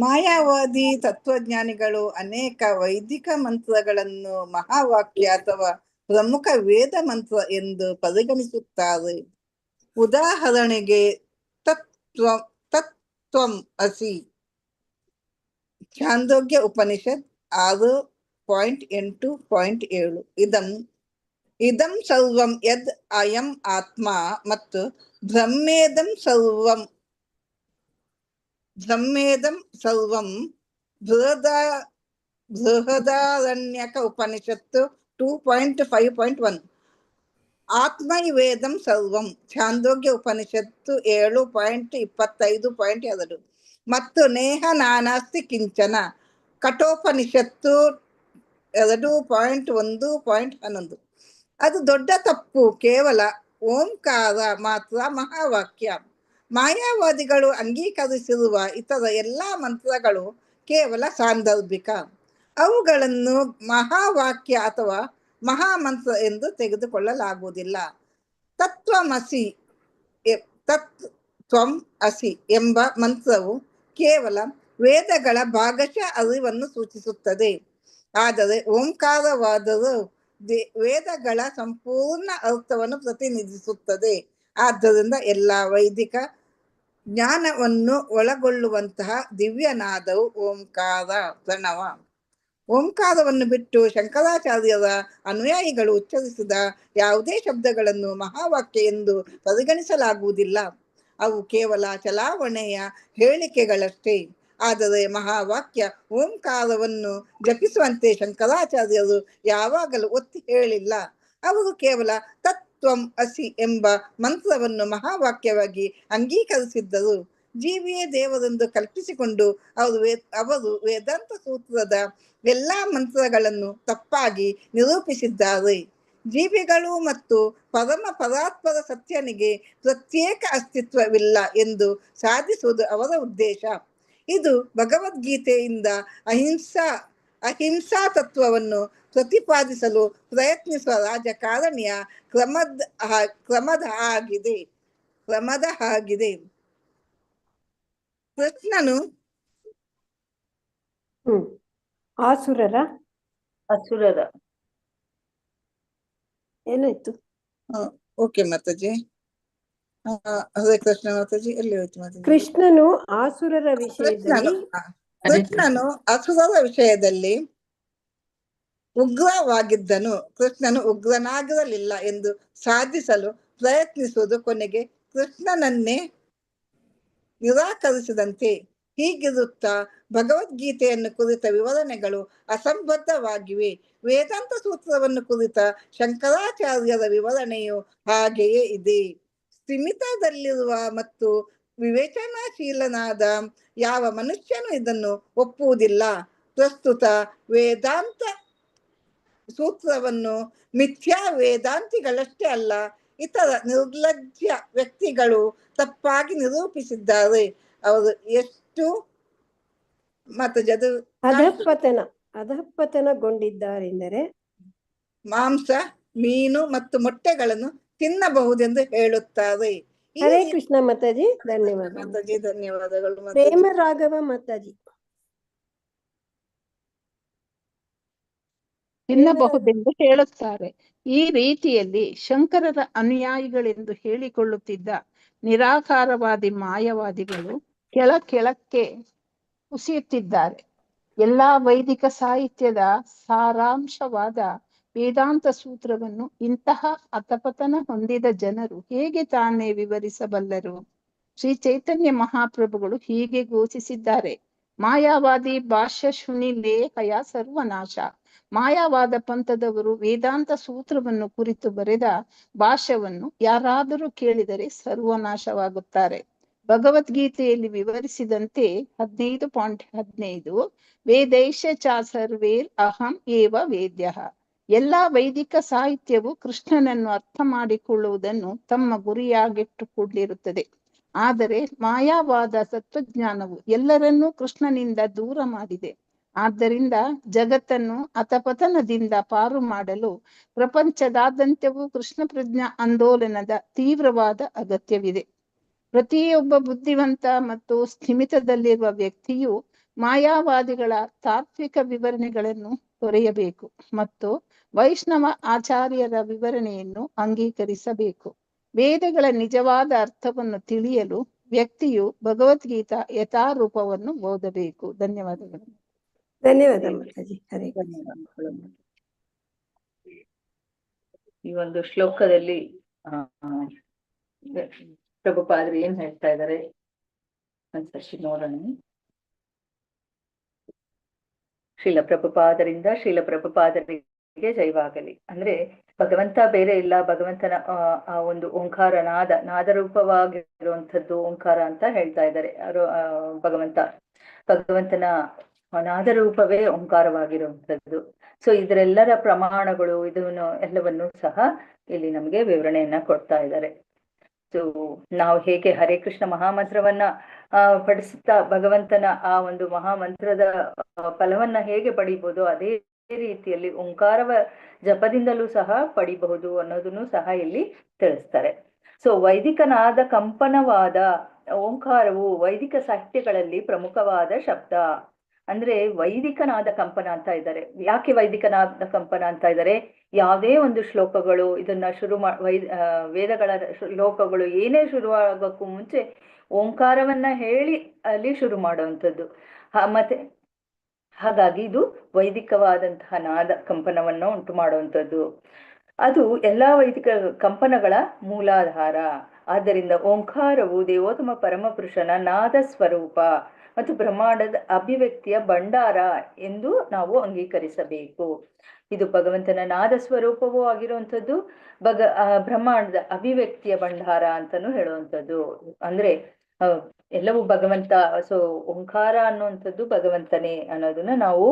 ಮಾಯಾವಾದಿ ತತ್ವಜ್ಞಾನಿಗಳು ಅನೇಕ ವೈದಿಕ ಮಂತ್ರಗಳನ್ನು ಮಹಾವಾಕ್ಯ ಅಥವಾ ಪ್ರಮುಖ ವೇದ ಮಂತ್ರ ಎಂದು ಪರಿಗಣಿಸುತ್ತಾರೆ. ಉದಾಹರಣೆಗೆ ತತ್ವಂ ಅಸಿ, ಛಾಂದೋಗ್ಯ ಉಪನಿಷತ್ 6.8.7. ಇದಂ ಸರ್ವಂ ಯದ್ ಅಯಂ ಆತ್ಮ ಮತ್ತು ಬ್ರಹ್ಮೇದಂ ಸರ್ವಂ ಬೃಹದಾರಣ್ಯಕ ಉಪನಿಷತ್ತು 2.5.1. ಆತ್ಮೈವೇದಂ ಸರ್ವಂ ಛಾಂದೋಗ್ಯ ಉಪನಿಷತ್ತು 7.25.2 ಮತ್ತು ನೇಹ ನಾನಾಸ್ತಿ ಕಿಂಚನ ಕಠೋಪನಿಷತ್ತು 2.1.11. ಅದು ದೊಡ್ಡ ತಪ್ಪು. ಕೇವಲ ಓಂಕಾರ ಮಾತ್ರ ಮಹಾವಾಕ್ಯ. ಮಾಯಾವಾದಿಗಳು ಅಂಗೀಕರಿಸಿರುವ ಇತರ ಎಲ್ಲಾ ಮಂತ್ರಗಳು ಕೇವಲ ಸಾಂದರ್ಭಿಕ. ಅವುಗಳನ್ನು ಮಹಾವಾಕ್ಯ ಅಥವಾ ಮಹಾಮಂತ್ರ ಎಂದು ತೆಗೆದುಕೊಳ್ಳಲಾಗುವುದಿಲ್ಲ. ತತ್ವಂ ಅಸಿ ಎಂಬ ಮಂತ್ರವು ಕೇವಲ ವೇದಗಳ ಭಾಗಶಃ ಅರಿವನ್ನು ಸೂಚಿಸುತ್ತದೆ. ಆದರೆ ಓಂಕಾರವಾದರೂ ವೇದಗಳ ಸಂಪೂರ್ಣ ಅರ್ಥವನ್ನು ಪ್ರತಿನಿಧಿಸುತ್ತದೆ. ಆದ್ದರಿಂದ ಎಲ್ಲ ವೈದಿಕ ಜ್ಞಾನವನ್ನು ಒಳಗೊಳ್ಳುವಂತಹ ದಿವ್ಯನಾದವು ಓಂಕಾರ, ಪ್ರಣವ. ಓಂಕಾರವನ್ನು ಬಿಟ್ಟು ಶಂಕರಾಚಾರ್ಯರ ಅನುಯಾಯಿಗಳು ಉಚ್ಚರಿಸಿದ ಯಾವುದೇ ಶಬ್ದಗಳನ್ನು ಮಹಾವಾಕ್ಯ ಎಂದು ಪರಿಗಣಿಸಲಾಗುವುದಿಲ್ಲ. ಅವು ಕೇವಲ ಚಲಾವಣೆಯ ಹೇಳಿಕೆಗಳಷ್ಟೇ. ಆದರೆ ಮಹಾವಾಕ್ಯ ಓಂಕಾರವನ್ನು ಜಪಿಸುವಂತೆ ಶಂಕರಾಚಾರ್ಯರು ಯಾವಾಗಲೂ ಒತ್ತಿ ಹೇಳಿಲ್ಲ. ಅವರು ಕೇವಲ ತತ್ವಂ ಅಸಿ ಎಂಬ ಮಂತ್ರವನ್ನು ಮಹಾವಾಕ್ಯವಾಗಿ ಅಂಗೀಕರಿಸಿದ್ದರು. ಜೀವಿಯೇ ದೇವರೆಂದು ಕಲ್ಪಿಸಿಕೊಂಡು ಅವರು ವೇದಾಂತ ಸೂತ್ರದ ಎಲ್ಲಾ ಮಂತ್ರಗಳನ್ನು ತಪ್ಪಾಗಿ ನಿರೂಪಿಸಿದ್ದಾರೆ. ಜೀವಿಗಳು ಮತ್ತು ಪರಮ ಪರಾತ್ಪರ ಸತ್ಯನಿಗೆ ಪ್ರತ್ಯೇಕ ಅಸ್ತಿತ್ವವಿಲ್ಲ ಎಂದು ಸಾಧಿಸುವುದು ಅವರ ಉದ್ದೇಶ. ಇದು ಭಗವದ್ಗೀತೆಯಿಂದ ಅಹಿಂಸಾ ತತ್ವವನ್ನು ಪ್ರತಿಪಾದಿಸಲು ಪ್ರಯತ್ನಿಸುವ ರಾಜಕಾರಣಿಯ ಕ್ರಮದ ಆಗಿದೆ. ಕೃಷ್ಣನು ಆಸುರರ ಏನಾಯ್ತು? ಓಕೆ ಮಾತಾಜಿ. ಹರೇ ಕೃಷ್ಣ ಮಾತಾಜಿ. ಎಲ್ಲಿ ಹೋಯ್ತು ಮಾತಾಜಿ? ಕೃಷ್ಣನು ಆಸುರರ ವಿಷಯದಲ್ಲಿ ಕೃಷ್ಣನು ಅಸುರರ ವಿಷಯದಲ್ಲಿ ಉಗ್ರವಾಗಿದ್ದನು. ಕೃಷ್ಣನು ಉಗ್ರನಾಗಿರಲಿಲ್ಲ ಎಂದು ಸಾಧಿಸಲು ಪ್ರಯತ್ನಿಸುವುದು ಕೊನೆಗೆ ಕೃಷ್ಣನನ್ನೇ ನಿರಾಕರಿಸಿದಂತೆ. ಹೀಗಿರುತ್ತಾ ಭಗವದ್ಗೀತೆಯನ್ನು ಕುರಿತ ವಿವರಣೆಗಳು ಅಸಂಬದ್ಧವಾಗಿವೆ. ವೇದಾಂತ ಸೂತ್ರವನ್ನು ಕುರಿತ ಶಂಕರಾಚಾರ್ಯರ ವಿವರಣೆಯು ಹಾಗೆಯೇ ಇದೆ. ಸ್ಥಿಮಿತದಲ್ಲಿರುವ ಮತ್ತು ವಿವೇಚನಾಶೀಲನಾದ ಯಾವ ಮನುಷ್ಯನು ಇದನ್ನು ಒಪ್ಪುವುದಿಲ್ಲ. ಪ್ರಸ್ತುತ ವೇದಾಂತ ಸೂತ್ರವನ್ನು ಮಿಥ್ಯಾ ವೇದಾಂತಿಗಳಷ್ಟೇ ಅಲ್ಲ, ಇತರ ನಿರ್ಲಜ್ಜ ವ್ಯಕ್ತಿಗಳು ತಪ್ಪಾಗಿ ನಿರೂಪಿಸಿದ್ದಾರೆ. ಅವರು ಎಷ್ಟು ಅಧಃಪತನಗೊಂಡಿದ್ದಾರೆಂದರೆ ಮಾಂಸ, ಮೀನು ಮತ್ತು ಮೊಟ್ಟೆಗಳನ್ನು ತಿನ್ನಬಹುದೆಂದು ಹೇಳುತ್ತಾರೆ. ಹರೇ ಕೃಷ್ಣ ಮಾತಾಜಿ. ಧನ್ಯವಾದ ಮಾತಾಜಿ. ಧನ್ಯವಾದಗಳು. ಪ್ರೇಮ ರಾಘವ ಮಾತಾಜಿ. ತಿನ್ನಬಹುದೆಂದು ಹೇಳುತ್ತಾರೆ. ಈ ರೀತಿಯಲ್ಲಿ ಶಂಕರರ ಅನುಯಾಯಿಗಳೆಂದು ಹೇಳಿಕೊಳ್ಳುತ್ತಿದ್ದ ನಿರಾಕಾರವಾದಿ ಮಾಯವಾದಿಗಳು ಕೆಳಕ್ಕೆ ಕುಸಿಯುತ್ತಿದ್ದಾರೆ. ಎಲ್ಲಾ ವೈದಿಕ ಸಾಹಿತ್ಯದ ಸಾರಾಂಶವಾದ ವೇದಾಂತ ಸೂತ್ರವನ್ನು ಇಂತಹ ಅಧಪತನ ಹೊಂದಿದ ಜನರು ಹೇಗೆ ತಾನೇ ವಿವರಿಸಬಲ್ಲರು? ಶ್ರೀ ಚೈತನ್ಯ ಮಹಾಪ್ರಭುಗಳು ಹೀಗೆ ಘೋಷಿಸಿದ್ದಾರೆ: ಮಾಯಾವಾದಿ ಭಾಷ್ಯ ಶುನಿ ಲೇಖಯ ಸರ್ವನಾಶ. ಮಾಯಾವಾದ ಪಂಥದವರು ವೇದಾಂತ ಸೂತ್ರವನ್ನು ಕುರಿತು ಬರೆದ ಭಾಷ್ಯವನ್ನು ಯಾರಾದರೂ ಕೇಳಿದರೆ ಸರ್ವನಾಶವಾಗುತ್ತಾರೆ. ಭಗವದ್ಗೀತೆಯಲ್ಲಿ ವಿವರಿಸಿದಂತೆ 15.15 ವೇದೈಶ ಚ ಸರ್ವೇರ್ ಅಹಂ ಏವ ವೇದ್ಯ. ಎಲ್ಲಾ ವೈದಿಕ ಸಾಹಿತ್ಯವು ಕೃಷ್ಣನನ್ನು ಅರ್ಥ ಮಾಡಿಕೊಳ್ಳುವುದನ್ನು ತಮ್ಮ ಗುರಿಯಾಗಿಟ್ಟುಕೊಂಡಿರುತ್ತದೆ. ಆದರೆ ಮಾಯಾವಾದ ತತ್ವಜ್ಞಾನವು ಎಲ್ಲರನ್ನೂ ಕೃಷ್ಣನಿಂದ ದೂರ ಮಾಡಿದೆ. ಆದ್ದರಿಂದ ಜಗತ್ತನ್ನು ಅಧಪತನದಿಂದ ಪಾರು ಮಾಡಲು ಪ್ರಪಂಚದಾದ್ಯಂತವೂ ಕೃಷ್ಣ ಪ್ರಜ್ಞಾ ಆಂದೋಲನದ ತೀವ್ರವಾದ ಅಗತ್ಯವಿದೆ. ಪ್ರತಿಯೊಬ್ಬ ಬುದ್ಧಿವಂತ ಮತ್ತು ಸ್ಥಿಮಿತದಲ್ಲಿರುವ ವ್ಯಕ್ತಿಯು ಮಾಯಾವಾದಿಗಳ ತಾತ್ವಿಕ ವಿವರಣೆಗಳನ್ನು ತೊರೆಯಬೇಕು ಮತ್ತು ವೈಷ್ಣವ ಆಚಾರ್ಯರ ವಿವರಣೆಯನ್ನು ಅಂಗೀಕರಿಸಬೇಕು. ವೇದಗಳ ನಿಜವಾದ ಅರ್ಥವನ್ನು ತಿಳಿಯಲು ವ್ಯಕ್ತಿಯು ಭಗವದ್ಗೀತಾ ಯಥಾರೂಪವನ್ನು ಓದಬೇಕು. ಧನ್ಯವಾದಗಳು. ಧನ್ಯವಾದ ಮಾತಾಜಿ. ಹರೇ ಈ ಒಂದು ಶ್ಲೋಕದಲ್ಲಿ ಪ್ರಭುಪಾದರು ಏನ್ ಹೇಳ್ತಾ ಇದ್ದಾರೆ ಒಂದ್ಸರ್ತಿ ನೋಡೋಣ. ಶ್ರೀಲ ಪ್ರಭುಪಾದರಿಗೆ ಜೈವಾಗಲಿ. ಅಂದ್ರೆ ಭಗವಂತ ಬೇರೆ ಇಲ್ಲ, ಭಗವಂತನ ಆ ಒಂದು ಓಂಕಾರ ನಾದರೂಪವಾಗಿರುವಂಥದ್ದು ಓಂಕಾರ ಅಂತ ಹೇಳ್ತಾ ಇದ್ದಾರೆ. ಭಗವಂತನ ನಾದರೂಪವೇ ಓಂಕಾರವಾಗಿರುವಂಥದ್ದು. ಸೊ ಇದರೆಲ್ಲರ ಪ್ರಮಾಣಗಳು ಇದನ್ನು ಎಲ್ಲವನ್ನು ಸಹ ಇಲ್ಲಿ ನಮ್ಗೆ ವಿವರಣೆಯನ್ನ ಕೊಡ್ತಾ ಇದ್ದಾರೆ. ಸೊ ನಾವು ಹೇಗೆ ಹರೇ ಕೃಷ್ಣ ಮಹಾಮಂತ್ರವನ್ನ ಪಡಿಸುತ್ತಾ ಭಗವಂತನ ಆ ಒಂದು ಮಹಾಮಂತ್ರದ ಫಲವನ್ನ ಹೇಗೆ ಪಡಿಬಹುದು, ಅದೇ ರೀತಿಯಲ್ಲಿ ಓಂಕಾರವ ಜಪದಿಂದಲೂ ಸಹ ಪಡಿಬಹುದು ಅನ್ನೋದನ್ನು ಸಹ ಇಲ್ಲಿ ತಿಳಿಸ್ತಾರೆ. ಸೊ ವೈದಿಕನಾದ ಕಂಪನವಾದ ಓಂಕಾರವು ವೈದಿಕ ಸಾಹಿತ್ಯಗಳಲ್ಲಿ ಪ್ರಮುಖವಾದ ಶಬ್ದ. ಅಂದ್ರೆ ವೈದಿಕನಾದ ಕಂಪನ ಅಂತ ಇದ್ದಾರೆ. ಯಾಕೆ ವೈದಿಕನಾದ ಕಂಪನ ಅಂತ ಇದ್ದಾರೆ? ಯಾವುದೇ ಒಂದು ಶ್ಲೋಕಗಳು ಇದನ್ನ ವೇದಗಳ ಶ್ಲೋಕಗಳು ಏನೇ ಶುರುವಾಗೋಕ್ಕೂ ಮುಂಚೆ ಓಂಕಾರವನ್ನ ಹೇಳಿ ಅಲ್ಲಿ ಶುರು ಮಾಡುವಂಥದ್ದು. ಮತ್ತೆ ಹಾಗಾಗಿ ಇದು ವೈದಿಕವಾದಂತಹ ನಾದ ಕಂಪನವನ್ನು ಉಂಟು ಮಾಡುವಂಥದ್ದು. ಅದು ಎಲ್ಲಾ ವೈದಿಕ ಕಂಪನಗಳ ಮೂಲಾಧಾರ. ಆದ್ದರಿಂದ ಓಂಕಾರವು ದೇವೋತ್ತಮ ಪರಮಪುರುಷನ ನಾದ ಸ್ವರೂಪ ಮತ್ತು ಬ್ರಹ್ಮಾಂಡದ ಅಭಿವ್ಯಕ್ತಿಯ ಭಂಡಾರ ಎಂದು ನಾವು ಅಂಗೀಕರಿಸಬೇಕು. ಇದು ಭಗವಂತನ ನಾದ ಸ್ವರೂಪವೂ ಆಗಿರುವಂಥದ್ದು, ಬ್ರಹ್ಮಾಂಡದ ಅಭಿವ್ಯಕ್ತಿಯ ಭಂಡಾರ ಅಂತಾನು ಹೇಳುವಂಥದ್ದು. ಅಂದ್ರೆ ಎಲ್ಲವೂ ಭಗವಂತ. ಸೊ ಓಂಕಾರ ಅನ್ನುವಂಥದ್ದು ಭಗವಂತನೇ ಅನ್ನೋದನ್ನ ನಾವು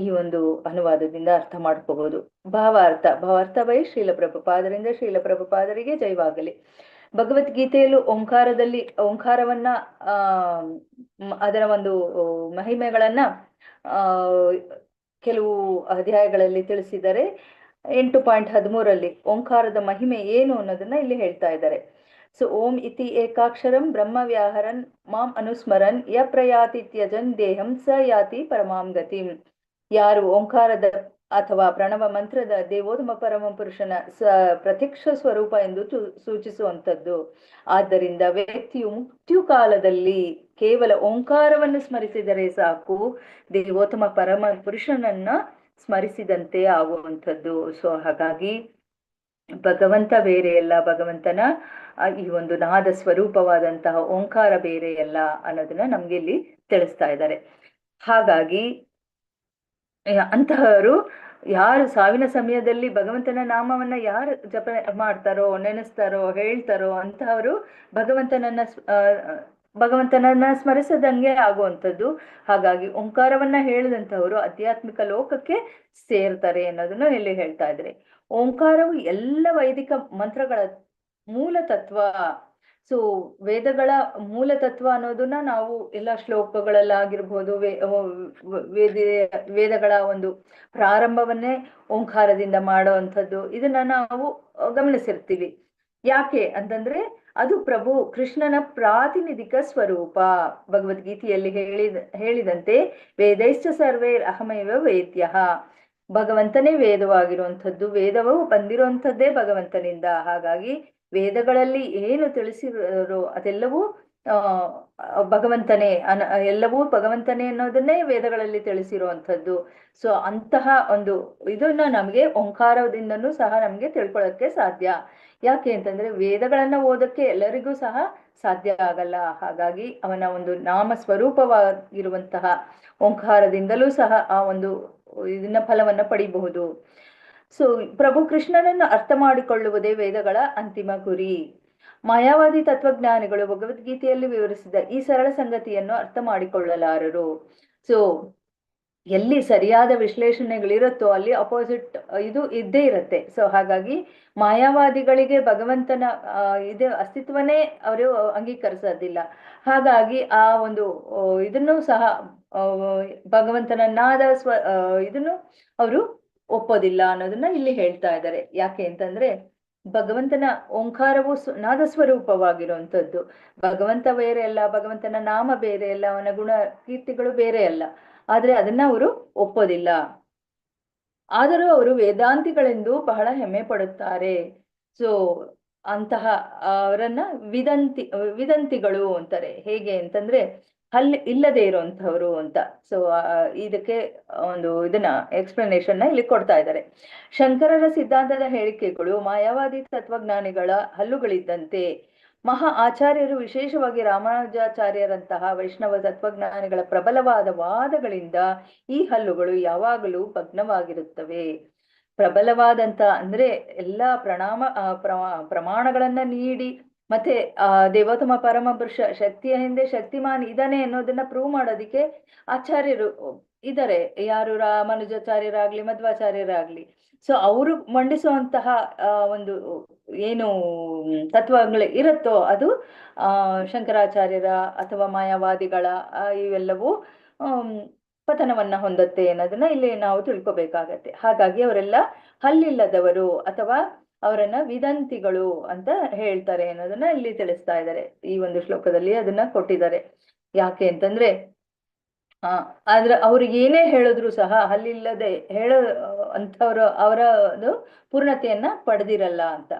ಈ ಒಂದು ಅನುವಾದದಿಂದ ಅರ್ಥ ಮಾಡ್ಕೋಬಹುದು. ಭಾವಾರ್ಥ ಬೈ ಶ್ರೀಲ ಪ್ರಭುಪಾದರಿಂದ ಶ್ರೀಲ ಪ್ರಭುಪಾದರಿಗೆ ಜಯವಾಗಲಿ. ಭಗವದ್ಗೀತೆಯಲ್ಲೂ ಓಂಕಾರವನ್ನ ಅದರ ಒಂದು ಮಹಿಮೆಗಳನ್ನ ಕೆಲವು ಅಧ್ಯಾಯಗಳಲ್ಲಿ ತಿಳಿಸಿದ್ದಾರೆ. 8.13 ಓಂಕಾರದ ಮಹಿಮೆ ಏನು ಅನ್ನೋದನ್ನ ಇಲ್ಲಿ ಹೇಳ್ತಾ ಇದ್ದಾರೆ. ಸೊ ಓಂ ಇತಿ ಏಕಾಕ್ಷರಂ ಬ್ರಹ್ಮ ವ್ಯಾಹರನ್ ಮಾಂ ಅನುಸ್ಮರನ್ ಯ ಪ್ರಯಾತಿ ತ್ಯಜನ್ ದೇಹಂ ಸ ಯಾತಿ ಪರಮಾಂ ಗತಿಂ. ಯಾರು ಓಂಕಾರದ ಅಥವಾ ಪ್ರಣವ ಮಂತ್ರದ ದೇವೋತ್ತಮ ಪರಮ ಪುರುಷನ ಪ್ರತ್ಯಕ್ಷ ಸ್ವರೂಪ ಎಂದು ಸೂಚಿಸುವಂಥದ್ದು. ಆದ್ದರಿಂದ ವ್ಯಕ್ತಿಯು ಮೃತ್ಯು ಕಾಲದಲ್ಲಿ ಕೇವಲ ಓಂಕಾರವನ್ನು ಸ್ಮರಿಸಿದರೆ ಸಾಕು, ದೇವೋತ್ತಮ ಪರಮ ಪುರುಷನನ್ನ ಸ್ಮರಿಸಿದಂತೆ ಆಗುವಂಥದ್ದು. ಸೊ ಹಾಗಾಗಿ ಭಗವಂತ ಬೇರೆಯಲ್ಲ, ಭಗವಂತನ ಈ ಒಂದು ನಾದ ಸ್ವರೂಪವಾದಂತಹ ಓಂಕಾರ ಬೇರೆಯಲ್ಲ ಅನ್ನೋದನ್ನ ನಮ್ಗೆ ಇಲ್ಲಿ ತಿಳಿಸ್ತಾ ಇದ್ದಾರೆ. ಹಾಗಾಗಿ ಅಂತಹವರು ಯಾರು ಸಾವಿನ ಸಮಯದಲ್ಲಿ ಭಗವಂತನ ನಾಮವನ್ನ ಯಾರು ಜಪ ಮಾಡ್ತಾರೋ, ನೆನೆಸ್ತಾರೋ, ಹೇಳ್ತಾರೋ ಅಂತಹವರು ಭಗವಂತನನ್ನ ಸ್ಮರಿಸದಂಗೆ ಆಗುವಂಥದ್ದು. ಹಾಗಾಗಿ ಓಂಕಾರವನ್ನ ಹೇಳಿದಂಥವರು ಆಧ್ಯಾತ್ಮಿಕ ಲೋಕಕ್ಕೆ ಸೇರ್ತಾರೆ ಅನ್ನೋದನ್ನ ಇಲ್ಲಿ ಹೇಳ್ತಾ ಇದ್ರೆ. ಓಂಕಾರವು ಎಲ್ಲ ವೈದಿಕ ಮಂತ್ರಗಳ ಮೂಲ ತತ್ವ. ಸೊ ವೇದಗಳ ತತ್ವ ಅನ್ನೋದನ್ನ ನಾವು ಎಲ್ಲ ಶ್ಲೋಕಗಳಲ್ಲಾಗಿರ್ಬೋದು, ವೇದಗಳ ಒಂದು ಪ್ರಾರಂಭವನ್ನೇ ಓಂಕಾರದಿಂದ ಮಾಡುವಂಥದ್ದು ಇದನ್ನ ನಾವು ಗಮನಿಸಿರ್ತೀವಿ. ಯಾಕೆ ಅಂತಂದ್ರೆ ಅದು ಪ್ರಭು ಕೃಷ್ಣನ ಪ್ರಾತಿನಿಧಿಕ ಸ್ವರೂಪ. ಭಗವದ್ಗೀತೆಯಲ್ಲಿ ಹೇಳಿದಂತೆ ವೇದೈಶ್ಚ ಸರ್ವೈರ್ ಅಹಮೈವ ವೇದ್ಯ. ಭಗವಂತನೇ ವೇದವಾಗಿರುವಂಥದ್ದು, ವೇದವು ಬಂದಿರುವಂಥದ್ದೇ ಭಗವಂತನಿಂದ. ಹಾಗಾಗಿ ವೇದಗಳಲ್ಲಿ ಏನು ತಿಳಿಸಿರೋ ಅದೆಲ್ಲವೂ ಭಗವಂತನೇ ಎಲ್ಲವೂ ಭಗವಂತನೇ ಅನ್ನೋದನ್ನೇ ವೇದಗಳಲ್ಲಿ ತಿಳಿಸಿರುವಂಥದ್ದು. ಸೊ ಅಂತಹ ಒಂದು ಇದನ್ನ ನಮ್ಗೆ ಓಂಕಾರದಿಂದನೂ ಸಹ ನಮ್ಗೆ ತಿಳ್ಕೊಳ್ಳೋಕೆ ಸಾಧ್ಯ. ಯಾಕೆ ಅಂತಂದ್ರೆ ವೇದಗಳನ್ನ ಓದಕ್ಕೆ ಎಲ್ಲರಿಗೂ ಸಹ ಸಾಧ್ಯ ಆಗಲ್ಲ. ಹಾಗಾಗಿ ಅವನ ಒಂದು ನಾಮ ಸ್ವರೂಪವಾಗಿರುವಂತಹ ಓಂಕಾರದಿಂದಲೂ ಸಹ ಆ ಒಂದು ಇದನ್ನ ಫಲವನ್ನ ಪಡಿಬಹುದು. ಸೊ ಪ್ರಭು ಕೃಷ್ಣನನ್ನು ಅರ್ಥ ಮಾಡಿಕೊಳ್ಳುವುದೇ ವೇದಗಳ ಅಂತಿಮ ಗುರಿ. ಮಾಯಾವಾದಿ ತತ್ವಜ್ಞಾನಿಗಳು ಭಗವದ್ಗೀತೆಯಲ್ಲಿ ವಿವರಿಸಿದ ಈ ಸರಳ ಸಂಗತಿಯನ್ನು ಅರ್ಥ ಮಾಡಿಕೊಳ್ಳಲಾರರು. ಸೊ ಎಲ್ಲಿ ಸರಿಯಾದ ವಿಶ್ಲೇಷಣೆಗಳಿರುತ್ತೋ ಅಲ್ಲಿ ಅಪೋಸಿಟ್ ಇದು ಇದ್ದೇ ಇರುತ್ತೆ. ಸೊ ಹಾಗಾಗಿ ಮಾಯಾವಾದಿಗಳಿಗೆ ಭಗವಂತನ ಇದು ಅಸ್ತಿತ್ವನೇ ಅವರು ಅಂಗೀಕರಿಸೋದಿಲ್ಲ. ಹಾಗಾಗಿ ಆ ಒಂದು ಇದನ್ನು ಸಹ ಭಗವಂತನ ನಾದ ಇದನ್ನು ಅವರು ಒಪ್ಪೋದಿಲ್ಲ ಅನ್ನೋದನ್ನ ಇಲ್ಲಿ ಹೇಳ್ತಾ ಇದ್ದಾರೆ. ಯಾಕೆ ಅಂತಂದ್ರೆ ಭಗವಂತನ ಓಂಕಾರವು ನಾದ ಸ್ವರೂಪವಾಗಿರುವಂಥದ್ದು. ಭಗವಂತ ಬೇರೆ ಅಲ್ಲ, ಭಗವಂತನ ನಾಮ ಬೇರೆ ಅಲ್ಲ, ಅವನ ಗುಣ ಕೀರ್ತಿಗಳು ಬೇರೆ ಅಲ್ಲ. ಆದ್ರೆ ಅದನ್ನ ಅವರು ಒಪ್ಪೋದಿಲ್ಲ. ಆದರೂ ಅವರು ವೇದಾಂತಿಗಳೆಂದು ಬಹಳ ಹೆಮ್ಮೆ ಪಡುತ್ತಾರೆ. ಸೊ ಅಂತಹ ಅವರನ್ನ ವಿದಂತಿಗಳು ಅಂತಾರೆ. ಹೇಗೆ ಅಂತಂದ್ರೆ ಇಲ್ಲದೆ ಇರುವಂತಹವರು ಅಂತ. ಸೊ ಇದಕ್ಕೆ ಒಂದು ಇದನ್ನ ಎಕ್ಸ್ಪ್ಲನೇಷನ್ ಇಲ್ಲಿ ಕೊಡ್ತಾ ಇದ್ದಾರೆ. ಶಂಕರರ ಸಿದ್ಧಾಂತದ ಹೇಳಿಕೆಗಳು ಮಾಯಾವಾದಿ ತತ್ವಜ್ಞಾನಿಗಳ ಹಲ್ಲುಗಳಿದ್ದಂತೆ. ಮಹಾ ಆಚಾರ್ಯರು, ವಿಶೇಷವಾಗಿ ರಾಮಾನುಜಾಚಾರ್ಯರಂತಹ ವೈಷ್ಣವ ತತ್ವಜ್ಞಾನಿಗಳ ಪ್ರಬಲವಾದ ವಾದಗಳಿಂದ ಈ ಹಲ್ಲುಗಳು ಯಾವಾಗಲೂ ಭಗ್ನವಾಗಿರುತ್ತವೆ. ಪ್ರಬಲವಾದಂತ ಅಂದ್ರೆ ಎಲ್ಲಾ ಪ್ರಮಾಣಗಳನ್ನ ನೀಡಿ ಮತ್ತೆ ದೇವೋತ್ತಮ ಪರಮ ಪುರುಷ ಶಕ್ತಿಯ ಹಿಂದೆ ಶಕ್ತಿಮಾನ್ ಇದಾನೆ ಅನ್ನೋದನ್ನ ಪ್ರೂವ್ ಮಾಡೋದಿಕ್ಕೆ ಆಚಾರ್ಯರು ಇದ್ದಾರೆ. ಯಾರು ರಾಮಾನುಜಾಚಾರ್ಯರಾಗ್ಲಿ ಮಧ್ವಾಚಾರ್ಯರಾಗ್ಲಿ. ಸೊ ಅವರು ಮಂಡಿಸುವಂತಹ ಒಂದು ಏನು ತತ್ವಗಳು ಇರುತ್ತೋ ಅದು ಶಂಕರಾಚಾರ್ಯರ ಅಥವಾ ಮಾಯಾವಾದಿಗಳ ಇವೆಲ್ಲವೂ ಪತನವನ್ನ ಹೊಂದತ್ತೆ ಅನ್ನೋದನ್ನ ಇಲ್ಲಿ ನಾವು ತಿಳ್ಕೊಬೇಕಾಗತ್ತೆ. ಹಾಗಾಗಿ ಅವರೆಲ್ಲ ಹಲ್ಲಿಲ್ಲದವರು ಅಥವಾ ಅವರನ್ನ ವಿದಂತಿಗಳು ಅಂತ ಹೇಳ್ತಾರೆ ಅನ್ನೋದನ್ನ ಇಲ್ಲಿ ತಿಳಿಸ್ತಾ ಇದ್ದಾರೆ. ಈ ಒಂದು ಶ್ಲೋಕದಲ್ಲಿ ಅದನ್ನ ಕೊಟ್ಟಿದ್ದಾರೆ. ಯಾಕೆ ಅಂತಂದ್ರೆ ಅವ್ರಿಗೆ ಏನೇ ಹೇಳಿದ್ರು ಸಹ ಹಲ್ಲಿಲ್ಲದೆ ಅಂತವ್ರು ಅವರ ಪೂರ್ಣತೆಯನ್ನ ಪಡೆದಿರಲ್ಲ ಅಂತ.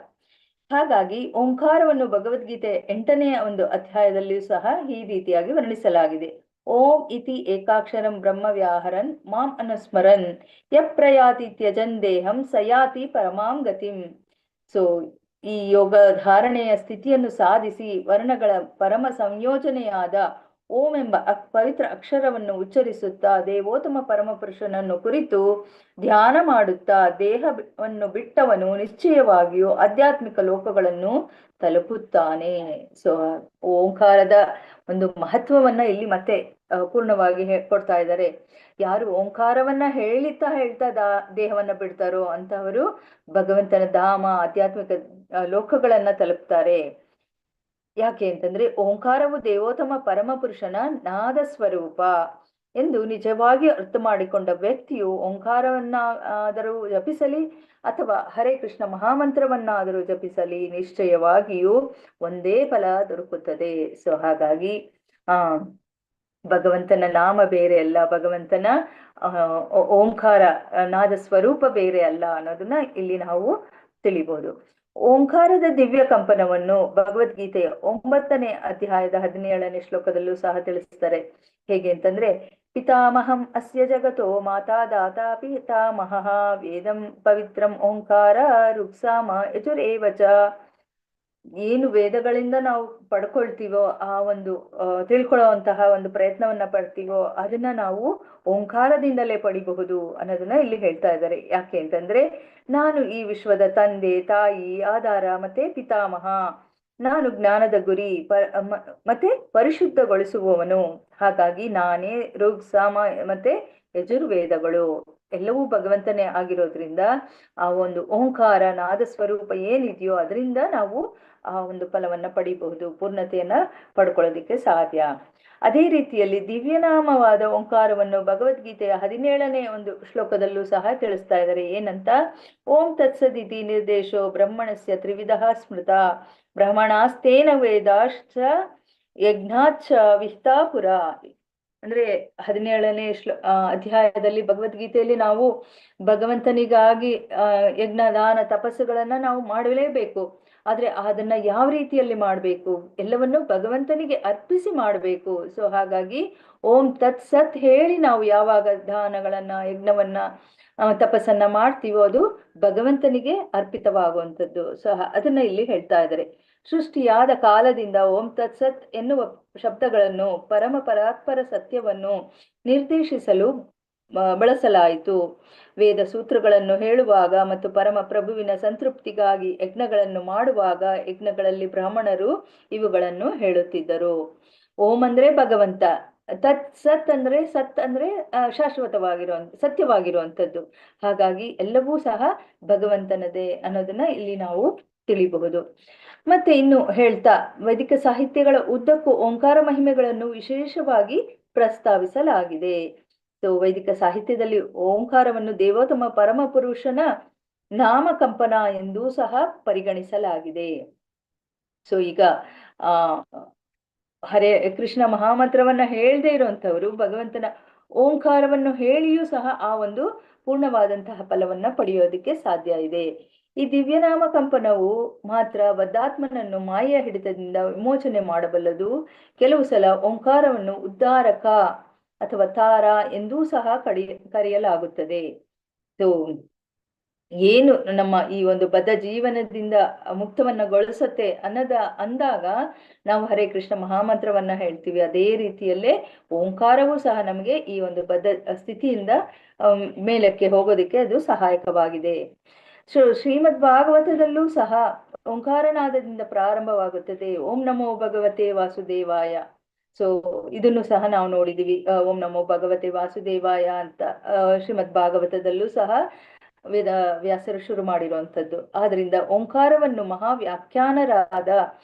ಹಾಗಾಗಿ ಓಂಕಾರವನ್ನು ಭಗವದ್ಗೀತೆ 8ನೇ ಒಂದು ಅಧ್ಯಾಯದಲ್ಲಿಯೂ ಸಹ ಈ ರೀತಿಯಾಗಿ ವರ್ಣಿಸಲಾಗಿದೆ. ಓಂ ಇತಿ ಏಕಾಕ್ಷರಂ ಬ್ರಹ್ಮ ವ್ಯಾಹರನ್ ಮಾಂ ಅನುಸ್ಮರನ್ ಯ ಪ್ರಯಾತಿ ತ್ಯಜನ್ ದೇಹಂ ಸಯಾತಿ ಪರಮಾಂ ಗತಿಂ. ಸೊ ಈ ಯೋಗ ಧಾರಣೆಯ ಸ್ಥಿತಿಯನ್ನು ಸಾಧಿಸಿ ವರ್ಣಗಳ ಪರಮ ಸಂಯೋಜನೆಯಾದ ಓಂ ಎಂಬ ಪವಿತ್ರ ಅಕ್ಷರವನ್ನು ಉಚ್ಚರಿಸುತ್ತಾ ದೇವೋತ್ತಮ ಪರಮಪುರುಷನನ್ನು ಕುರಿತು ಧ್ಯಾನ ಮಾಡುತ್ತಾ ದೇಹವನ್ನು ಬಿಟ್ಟವನು ನಿಶ್ಚಯವಾಗಿಯೂ ಆಧ್ಯಾತ್ಮಿಕ ಲೋಕಗಳನ್ನು ತಲುಪುತ್ತಾನೆ. ಸೊ ಓಂಕಾರದ ಒಂದು ಮಹತ್ವವನ್ನ ಇಲ್ಲಿ ಮತ್ತೆ ಪೂರ್ಣವಾಗಿ ಕೊಡ್ತಾ ಇದ್ದಾರೆ. ಯಾರು ಓಂಕಾರವನ್ನ ಹೇಳ್ತಾ ದೇಹವನ್ನ ಬಿಡ್ತಾರೋ ಅಂತವರು ಭಗವಂತನ ಧಾಮ ಆಧ್ಯಾತ್ಮಿಕ ಲೋಕಗಳನ್ನ ತಲುಪ್ತಾರೆ. ಯಾಕೆ ಅಂತಂದ್ರೆ ಓಂಕಾರವು ದೇವೋತ್ತಮ ಪರಮಪುರುಷನ ನಾದ ಸ್ವರೂಪ ಎಂದು ನಿಜವಾಗಿ ಅರ್ಥ ಮಾಡಿಕೊಂಡ ವ್ಯಕ್ತಿಯು ಓಂಕಾರವನ್ನಾದರೂ ಜಪಿಸಲಿ ಅಥವಾ ಹರೇ ಕೃಷ್ಣ ಮಹಾಮಂತ್ರವನ್ನಾದರೂ ಜಪಿಸಲಿ ನಿಶ್ಚಯವಾಗಿಯೂ ಒಂದೇ ಫಲ ದೊರಕುತ್ತದೆ. ಸೊ ಹಾಗಾಗಿ ಭಗವಂತನ ನಾಮ ಬೇರೆ ಅಲ್ಲ, ಭಗವಂತನ ಓಂಕಾರ ನಾದ ಸ್ವರೂಪ ಬೇರೆ ಅಲ್ಲ ಅನ್ನೋದನ್ನ ಇಲ್ಲಿ ನಾವು ತಿಳಿಬಹುದು. ಓಂಕಾರದ ದಿವ್ಯ ಕಂಪನವನ್ನು ಭಗವದ್ಗೀತೆಯ 9ನೇ ಅಧ್ಯಾಯದ 17ನೇ ಶ್ಲೋಕದಲ್ಲೂ ಸಹ ತಿಳಿಸ್ತಾರೆ. ಹೇಗೆ ಅಂತಂದ್ರೆ, ಪಿತಾಮಹಂ ಅಸ್ಯ ಜಗತೋ ಮಾತಾ ದಾತಾ ಪಿತಾಮಹಃ ವೇದಂ ಪವಿತ್ರಂ ಓಂಕಾರ ರುಕ್ಸಾಮ ಯಜುರೇವಚ. ಏನು ವೇದಗಳಿಂದ ನಾವು ಪಡ್ಕೊಳ್ತೀವೋ ಆ ಒಂದು ತಿಳ್ಕೊಳ್ಳುವಂತಹ ಒಂದು ಪ್ರಯತ್ನವನ್ನ ಪಡ್ತೀವೋ ಅದನ್ನ ನಾವು ಓಂಕಾರದಿಂದಲೇ ಪಡಿಬಹುದು ಅನ್ನೋದನ್ನ ಇಲ್ಲಿ ಹೇಳ್ತಾ ಇದ್ದಾರೆ. ಯಾಕೆ ಅಂತಂದ್ರೆ, ನಾನು ಈ ವಿಶ್ವದ ತಂದೆ ತಾಯಿ ಆಧಾರ ಮತ್ತೆ ಪಿತಾಮಹ, ನಾನು ಜ್ಞಾನದ ಗುರಿ ಮತ್ತೆ ಪರಿಶುದ್ಧಗೊಳಿಸುವವನು. ಹಾಗಾಗಿ ನಾನೇ ಋಗ್ ಸಾಮ ಮತ್ತೆ ಯಜುರ್ವೇದಗಳು ಎಲ್ಲವೂ ಭಗವಂತನೇ ಆಗಿರೋದ್ರಿಂದ ಆ ಒಂದು ಓಂಕಾರ ನಾದ ಸ್ವರೂಪ ಏನಿದೆಯೋ ಅದರಿಂದ ನಾವು ಆ ಒಂದು ಫಲವನ್ನ ಪಡಿಬಹುದು, ಪೂರ್ಣತೆಯನ್ನ ಪಡ್ಕೊಳ್ಳೋದಿಕ್ಕೆ ಸಾಧ್ಯ. ಅದೇ ರೀತಿಯಲ್ಲಿ ದಿವ್ಯನಾಮವಾದ ಓಂಕಾರವನ್ನು ಭಗವದ್ಗೀತೆಯ 17ನೇ ಒಂದು ಶ್ಲೋಕದಲ್ಲೂ ಸಹ ತಿಳಿಸ್ತಾ ಇದ್ದಾರೆ. ಏನಂತ, ಓಂ ತತ್ಸದಿತಿ ನಿರ್ದೇಶೋ ಬ್ರಹ್ಮಣಸ್ಯ ತ್ರಿವಿಧ ಸ್ಮೃತ ಬ್ರಹ್ಮಣಾಸ್ತೇನ ವೇದಾಶ್ಚ ಯಜ್ಞಾಚ ವಿಸ್ತಾಪುರ. ಅಂದ್ರೆ 17ನೇ ಅಧ್ಯಾಯದಲ್ಲಿ ಭಗವದ್ಗೀತೆಯಲ್ಲಿ ನಾವು ಭಗವಂತನಿಗಾಗಿ ಯಜ್ಞ ದಾನ ತಪಸ್ಸುಗಳನ್ನ ನಾವು ಮಾಡಲೇಬೇಕು. ಆದ್ರೆ ಅದನ್ನ ಯಾವ ರೀತಿಯಲ್ಲಿ ಮಾಡಬೇಕು, ಎಲ್ಲವನ್ನು ಭಗವಂತನಿಗೆ ಅರ್ಪಿಸಿ ಮಾಡಬೇಕು. ಸೊ ಹಾಗಾಗಿ ಓಂ ತತ್ ಸತ್ ಹೇಳಿ ನಾವು ಯಾವಾಗ ದಾನಗಳನ್ನ ಯಜ್ಞವನ್ನ ತಪಸ್ಸನ್ನ ಮಾಡ್ತೀವೋ ಅದು ಭಗವಂತನಿಗೆ ಅರ್ಪಿತವಾಗುವಂಥದ್ದು. ಸೊ ಅದನ್ನ ಇಲ್ಲಿ ಹೇಳ್ತಾ ಇದ್ದಾರೆ. ಸೃಷ್ಟಿಯಾದ ಕಾಲದಿಂದ ಓಂ ತತ್ ಸತ್ ಎನ್ನುವ ಶಬ್ದಗಳನ್ನು ಪರಮ ಪರಾತ್ಪರ ಸತ್ಯವನ್ನು ನಿರ್ದೇಶಿಸಲು ಬಳಸಲಾಯಿತು. ವೇದ ಸೂತ್ರಗಳನ್ನು ಹೇಳುವಾಗ ಮತ್ತು ಪರಮ ಪ್ರಭುವಿನ ಸಂತೃಪ್ತಿಗಾಗಿ ಯಜ್ಞಗಳನ್ನು ಮಾಡುವಾಗ ಯಜ್ಞಗಳಲ್ಲಿ ಬ್ರಾಹ್ಮಣರು ಇವುಗಳನ್ನು ಹೇಳುತ್ತಿದ್ದರು. ಓಂ ಅಂದ್ರೆ ಭಗವಂತ, ತತ್ ಸತ್ ಅಂದ್ರೆ ಸತ್ಯವಾಗಿರುವಂಥದ್ದು. ಹಾಗಾಗಿ ಎಲ್ಲವೂ ಸಹ ಭಗವಂತನದೇ ಅನ್ನೋದನ್ನ ಇಲ್ಲಿ ನಾವು ತಿಳಿಬಹುದು. ಮತ್ತೆ ಇನ್ನು ಹೇಳ್ತಾ ವೈದಿಕ ಸಾಹಿತ್ಯಗಳ ಉದ್ದಕ್ಕೂ ಓಂಕಾರ ಮಹಿಮೆಗಳನ್ನು ವಿಶೇಷವಾಗಿ ಪ್ರಸ್ತಾವಿಸಲಾಗಿದೆ. ಸೊ ವೈದಿಕ ಸಾಹಿತ್ಯದಲ್ಲಿ ಓಂಕಾರವನ್ನು ದೇವೋತ್ತಮ ಪರಮ ಪುರುಷನ ನಾಮಕಂಪನ ಎಂದೂ ಸಹ ಪರಿಗಣಿಸಲಾಗಿದೆ. ಸೊ ಈಗ ಹರೇ ಕೃಷ್ಣ ಮಹಾಮಂತ್ರವನ್ನ ಹೇಳದೇ ಇರುವಂತವರು ಭಗವಂತನ ಓಂಕಾರವನ್ನು ಹೇಳಿಯೂ ಸಹ ಆ ಒಂದು ಪೂರ್ಣವಾದಂತಹ ಫಲವನ್ನ ಪಡೆಯೋದಕ್ಕೆ ಸಾಧ್ಯ ಇದೆ. ಈ ದಿವ್ಯನಾಮ ಕಂಪನವು ಮಾತ್ರ ಬದ್ಧಾತ್ಮನನ್ನು ಮಾಯೆಯ ಹಿಡಿತದಿಂದ ವಿಮೋಚನೆ ಮಾಡಬಲ್ಲದು. ಕೆಲವು ಸಲ ಓಂಕಾರವನ್ನು ಉದ್ಧಾರಕ ಅಥವಾ ತಾರ ಎಂದೂ ಸಹ ಕರೆಯಲಾಗುತ್ತದೆ. ಸೊ ಏನು ನಮ್ಮ ಈ ಒಂದು ಬದ್ಧ ಜೀವನದಿಂದ ಮುಕ್ತವನ್ನಗೊಳಿಸುತ್ತೆ ಅಂದಾಗ ನಾವು ಹರೇ ಕೃಷ್ಣ ಮಹಾಮಂತ್ರವನ್ನ ಹೇಳ್ತೀವಿ. ಅದೇ ರೀತಿಯಲ್ಲೇ ಓಂಕಾರವೂ ಸಹ ನಮಗೆ ಈ ಒಂದು ಬದ್ಧ ಸ್ಥಿತಿಯಿಂದ ಮೇಲಕ್ಕೆ ಹೋಗೋದಿಕ್ಕೆ ಅದು ಸಹಾಯಕವಾಗಿದೆ. ಶ್ರೀಮದ್ ಭಾಗವತದಲ್ಲೂ ಸಹ ಓಂಕಾರನಾದದಿಂದ ಪ್ರಾರಂಭವಾಗುತ್ತದೆ. ಓಂ ನಮೋ ಭಗವತೆ ವಾಸುದೇವಾಯ. ಸೊ ಇದನ್ನು ಸಹ ನಾವು ನೋಡಿದೀವಿ. ಓಂ ನಮೋ ಭಗವತೆ ವಾಸುದೇವಾಯ ಅಂತ ಶ್ರೀಮದ್ ಭಾಗವತದಲ್ಲೂ ಸಹ ವ್ಯಾಸರು ಶುರು ಮಾಡಿರುವಂಥದ್ದು. ಆದ್ರಿಂದ ಓಂಕಾರವನ್ನು ಮಹಾವ್ಯಾಖ್ಯಾನರಾದ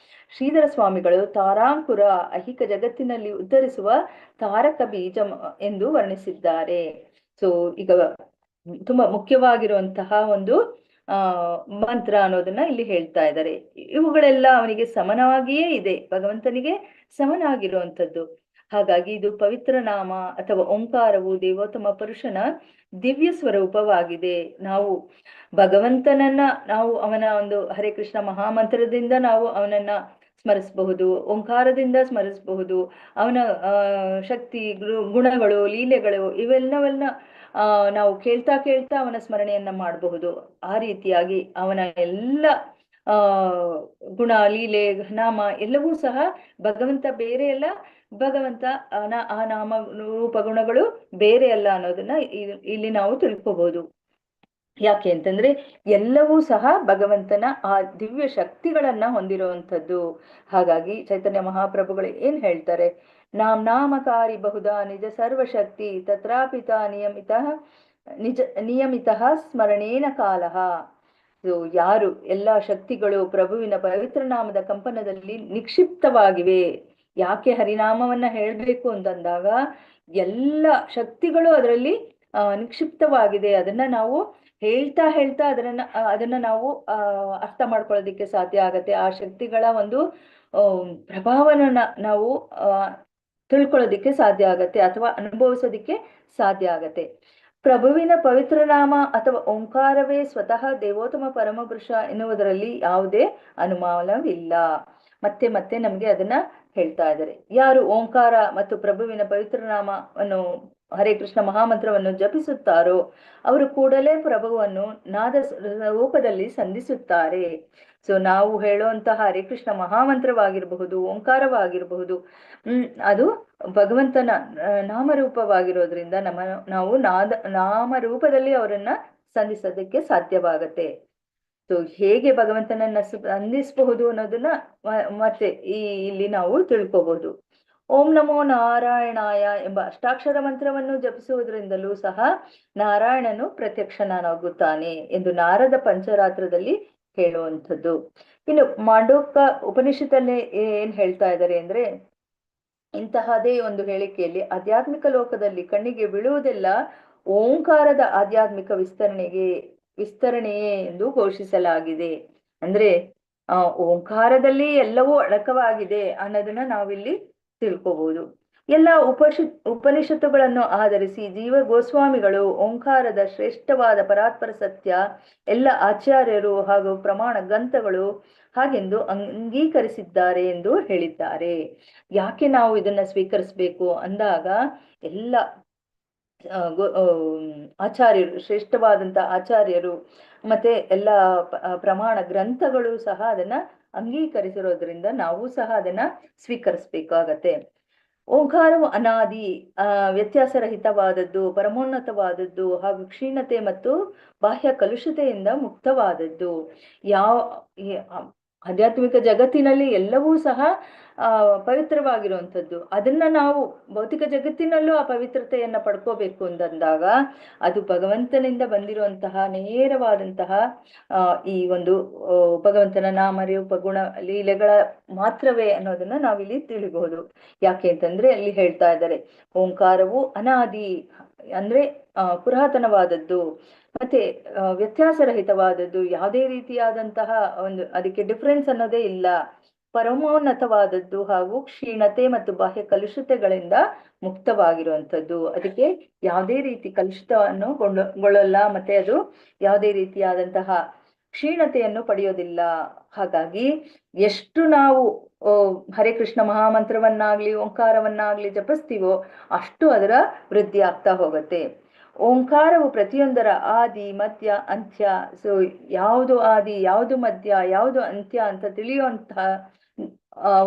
ಶ್ರೀಧರ ಸ್ವಾಮಿಗಳು ತಾರಾಂಕುರ ಐಹಿಕ ಜಗತ್ತಿನಲ್ಲಿ ಉದ್ಧರಿಸುವ ತಾರಕ ಬೀಜ ಎಂದು ವರ್ಣಿಸಿದ್ದಾರೆ. ಸೊ ಈಗ ತುಂಬಾ ಮುಖ್ಯವಾಗಿರುವಂತಹ ಒಂದು ಮಂತ್ರ ಅನ್ನೋದನ್ನ ಇಲ್ಲಿ ಹೇಳ್ತಾ ಇದ್ದಾರೆ. ಇವುಗಳೆಲ್ಲ ಅವನಿಗೆ ಸಮನಾಗಿಯೇ ಇದೆ, ಭಗವಂತನಿಗೆ ಸಮನಾಗಿರುವಂಥದ್ದು. ಹಾಗಾಗಿ ಇದು ಪವಿತ್ರ ನಾಮ ಅಥವಾ ಓಂಕಾರವು ದೇವೋತ್ತಮ ಪುರುಷನ ದಿವ್ಯ ಸ್ವರೂಪವಾಗಿದೆ. ನಾವು ಭಗವಂತನನ್ನ ಅವನ ಒಂದು ಹರೇ ಕೃಷ್ಣ ಮಹಾಮಂತ್ರದಿಂದ ನಾವು ಅವನನ್ನ ಸ್ಮರಿಸಬಹುದು, ಓಂಕಾರದಿಂದ ಸ್ಮರಿಸಬಹುದು. ಅವನ ಶಕ್ತಿ, ಗುಣಗಳು, ಲೀಲೆಗಳು ಇವೆಲ್ಲವನ್ನ ನಾವು ಕೇಳ್ತಾ ಅವನ ಸ್ಮರಣೆಯನ್ನ ಮಾಡಬಹುದು. ಆ ರೀತಿಯಾಗಿ ಅವನ ಎಲ್ಲ ಆ ಗುಣ, ಲೀಲೆ, ನಾಮ ಎಲ್ಲವೂ ಸಹ ಭಗವಂತ ಬೇರೆ ಅಲ್ಲ, ಭಗವಂತ ಆ ನಾಮ ರೂಪ ಗುಣಗಳು ಬೇರೆ ಅಲ್ಲ ಅನ್ನೋದನ್ನ ಇಲ್ಲಿ ನಾವು ತಿಳ್ಕೋಬಹುದು. ಯಾಕೆ ಅಂತಂದ್ರೆ ಎಲ್ಲವೂ ಸಹ ಭಗವಂತನ ಆ ದಿವ್ಯ ಶಕ್ತಿಗಳನ್ನ ಹೊಂದಿರುವಂಥದ್ದು. ಹಾಗಾಗಿ ಚೈತನ್ಯ ಮಹಾಪ್ರಭುಗಳು ಏನ್ ಹೇಳ್ತಾರೆ, ನಾಮಕಾರಿ ಬಹುಧಾ ನಿಜ ಸರ್ವಶಕ್ತಿ ತತ್ರಾಪಿತ ನಿಯಮಿತ ಸ್ಮರಣೇನ ಕಾಲಃ. ಯಾರು ಎಲ್ಲಾ ಶಕ್ತಿಗಳು ಪ್ರಭುವಿನ ಪವಿತ್ರ ನಾಮದ ಕಂಪನದಲ್ಲಿ ನಿಕ್ಷಿಪ್ತವಾಗಿವೆ. ಯಾಕೆ ಹರಿನಾಮವನ್ನ ಹೇಳ್ಬೇಕು ಅಂತಂದಾಗ ಎಲ್ಲ ಶಕ್ತಿಗಳು ಅದರಲ್ಲಿ ನಿಕ್ಷಿಪ್ತವಾಗಿದೆ. ಅದನ್ನ ನಾವು ಹೇಳ್ತಾ ಅದನ್ನ ನಾವು ಅರ್ಥ ಮಾಡ್ಕೊಳ್ಳೋದಿಕ್ಕೆ ಸಾಧ್ಯ ಆಗತ್ತೆ. ಆ ಶಕ್ತಿಗಳ ಒಂದು ಪ್ರಭಾವನ ನಾವು ತಿಳ್ಕೊಳ್ಳೋದಿಕ್ಕೆ ಸಾಧ್ಯ ಆಗತ್ತೆ ಅಥವಾ ಅನುಭವಿಸೋದಿಕ್ಕೆ ಸಾಧ್ಯ ಆಗತ್ತೆ. ಪ್ರಭುವಿನ ಪವಿತ್ರ ನಾಮ ಅಥವಾ ಓಂಕಾರವೇ ಸ್ವತಃ ದೇವೋತ್ತಮ ಪರಮಪುರುಷ ಎನ್ನುವುದರಲ್ಲಿ ಯಾವುದೇ ಅನುಮಾನವಿಲ್ಲ. ಮತ್ತೆ ಮತ್ತೆ ನಮ್ಗೆ ಅದನ್ನ ಹೇಳ್ತಾ ಇದ್ದಾರೆ. ಯಾರು ಓಂಕಾರ ಮತ್ತು ಪ್ರಭುವಿನ ಪವಿತ್ರ ನಾಮವನ್ನು ಹರೇ ಕೃಷ್ಣ ಮಹಾಮಂತ್ರವನ್ನು ಜಪಿಸುತ್ತಾರೋ ಅವರು ಕೂಡಲೇ ಪ್ರಭುವನ್ನು ನಾದ ರೂಪದಲ್ಲಿ ಸಂಧಿಸುತ್ತಾರೆ. ಸೊ ನಾವು ಹೇಳುವಂತಹ ಹರೇ ಕೃಷ್ಣ ಮಹಾಮಂತ್ರವಾಗಿರಬಹುದು, ಓಂಕಾರವಾಗಿರಬಹುದು, ಅದು ಭಗವಂತನ ನಾಮರೂಪವಾಗಿರೋದ್ರಿಂದ ನಾವು ನಾಮರೂಪದಲ್ಲಿ ಅವರನ್ನ ಸಂಧಿಸೋದಕ್ಕೆ ಸಾಧ್ಯವಾಗತ್ತೆ. ಸೊ ಹೇಗೆ ಭಗವಂತನನ್ನ ಸಂಧಿಸಬಹುದು ಅನ್ನೋದನ್ನ ಮತ್ತೆ ಇಲ್ಲಿ ನಾವು ತಿಳ್ಕೋಬಹುದು. ಓಂ ನಮೋ ನಾರಾಯಣಾಯ ಎಂಬ ಅಷ್ಟಾಕ್ಷರ ಮಂತ್ರವನ್ನು ಜಪಿಸುವುದರಿಂದಲೂ ಸಹ ನಾರಾಯಣನು ಪ್ರತ್ಯಕ್ಷನಾಗುತ್ತಾನೆ ಎಂದು ನಾರದ ಪಂಚರಾತ್ರದಲ್ಲಿ ಹೇಳುವಂಥದ್ದು. ಇನ್ನು ಮಾಂಡೂಕ ಉಪನಿಷತ್ತಲ್ಲಿ ಏನ್ ಹೇಳ್ತಾ ಇದ್ದಾರೆ ಅಂದ್ರೆ, ಇಂತಹದೇ ಒಂದು ಹೇಳಿಕೆಯಲ್ಲಿ ಆಧ್ಯಾತ್ಮಿಕ ಲೋಕದಲ್ಲಿ ಕಣ್ಣಿಗೆ ಬೀಳುವುದೆಲ್ಲ ಓಂಕಾರದ ಆಧ್ಯಾತ್ಮಿಕ ವಿಸ್ತರಣೆಯೇ ಎಂದು ಘೋಷಿಸಲಾಗಿದೆ. ಅಂದ್ರೆ ಓಂಕಾರದಲ್ಲಿ ಎಲ್ಲವೂ ಅಡಕವಾಗಿದೆ ಅನ್ನೋದನ್ನ ನಾವಿಲ್ಲಿ ತಿಳ್ಕೋಬಹುದು. ಎಲ್ಲ ಉಪನಿಷತ್ತುಗಳನ್ನು ಆಧರಿಸಿ ಜೀವ ಗೋಸ್ವಾಮಿಗಳು ಓಂಕಾರದ ಶ್ರೇಷ್ಠವಾದ ಪರಾತ್ಪರ ಸತ್ಯ ಎಲ್ಲ ಆಚಾರ್ಯರು ಹಾಗೂ ಪ್ರಮಾಣ ಗ್ರಂಥಗಳು ಹಾಗೆಂದು ಅಂಗೀಕರಿಸಿದ್ದಾರೆ ಎಂದು ಹೇಳಿದ್ದಾರೆ. ಯಾಕೆ ನಾವು ಇದನ್ನ ಸ್ವೀಕರಿಸಬೇಕು ಅಂದಾಗ ಎಲ್ಲ ಆಚಾರ್ಯರು, ಶ್ರೇಷ್ಠವಾದಂತ ಆಚಾರ್ಯರು ಮತ್ತೆ ಎಲ್ಲ ಪ್ರಮಾಣ ಗ್ರಂಥಗಳು ಸಹ ಅದನ್ನ ಅಂಗೀಕರಿಸಿರೋದ್ರಿಂದ ನಾವು ಸಹ ಅದನ್ನ ಸ್ವೀಕರಿಸ್ಬೇಕಾಗತ್ತೆ. ಓಂಕಾರವು ಅನಾದಿ, ವ್ಯತ್ಯಾಸರಹಿತವಾದದ್ದು, ಪರಮೋನ್ನತವಾದದ್ದು ಹಾಗೂ ಕ್ಷೀಣತೆ ಮತ್ತು ಬಾಹ್ಯ ಕಲುಷತೆಯಿಂದ ಮುಕ್ತವಾದದ್ದು. ಆಧ್ಯಾತ್ಮಿಕ ಜಗತ್ತಿನಲ್ಲಿ ಎಲ್ಲವೂ ಸಹ ಪವಿತ್ರವಾಗಿರುವಂಥದ್ದು. ಅದನ್ನ ನಾವು ಭೌತಿಕ ಜಗತ್ತಿನಲ್ಲೂ ಆ ಪವಿತ್ರತೆಯನ್ನ ಪಡ್ಕೋಬೇಕು ಅಂತಂದಾಗ ಅದು ಭಗವಂತನಿಂದ ಬಂದಿರುವಂತಹ ನೇರವಾದಂತಹ ಈ ಒಂದು ಭಗವಂತನ ನಾಮರೂಪ ಗುಣ ಲೀಲೆಗಳ ಮಾತ್ರವೇ ಅನ್ನೋದನ್ನ ನಾವಿಲ್ಲಿ ತಿಳಿಬಹುದು. ಯಾಕೆ ಅಂತಂದ್ರೆ ಅಲ್ಲಿ ಹೇಳ್ತಾ ಇದ್ದಾರೆ, ಓಂಕಾರವು ಅನಾದಿ ಅಂದ್ರೆ ಪುರಾತನವಾದದ್ದು, ಮತ್ತೆ ವ್ಯತ್ಯಾಸರಹಿತವಾದದ್ದು, ಯಾವುದೇ ರೀತಿಯಾದಂತಹ ಒಂದು ಅದಕ್ಕೆ ಡಿಫರೆನ್ಸ್ ಅನ್ನೋದೇ ಇಲ್ಲ, ಪರಮೋನ್ನತವಾದದ್ದು ಹಾಗೂ ಕ್ಷೀಣತೆ ಮತ್ತು ಬಾಹ್ಯ ಕಲುಷಿತಗಳಿಂದ ಮುಕ್ತವಾಗಿರುವಂಥದ್ದು. ಅದಕ್ಕೆ ಯಾವುದೇ ರೀತಿ ಕಲುಷಿತವನ್ನು ಗೊಳ್ಳಲ್ಲ, ಮತ್ತೆ ಅದು ಯಾವುದೇ ರೀತಿಯಾದಂತಹ ಕ್ಷೀಣತೆಯನ್ನು ಪಡೆಯೋದಿಲ್ಲ. ಹಾಗಾಗಿ ಎಷ್ಟು ನಾವು ಹರೇ ಕೃಷ್ಣ ಮಹಾಮಂತ್ರವನ್ನಾಗ್ಲಿ ಓಂಕಾರವನ್ನಾಗ್ಲಿ ಜಪಿಸ್ತೀವೋ ಅಷ್ಟು ಅದರ ವೃದ್ಧಿ ಆಗ್ತಾ ಹೋಗುತ್ತೆ. ಓಂಕಾರವು ಪ್ರತಿಯೊಂದರ ಆದಿ ಮಧ್ಯ ಅಂತ್ಯ. ಸೊ ಯಾವುದು ಆದಿ, ಯಾವುದು ಮಧ್ಯ, ಯಾವುದು ಅಂತ್ಯ ಅಂತ ತಿಳಿಯುವಂತಹ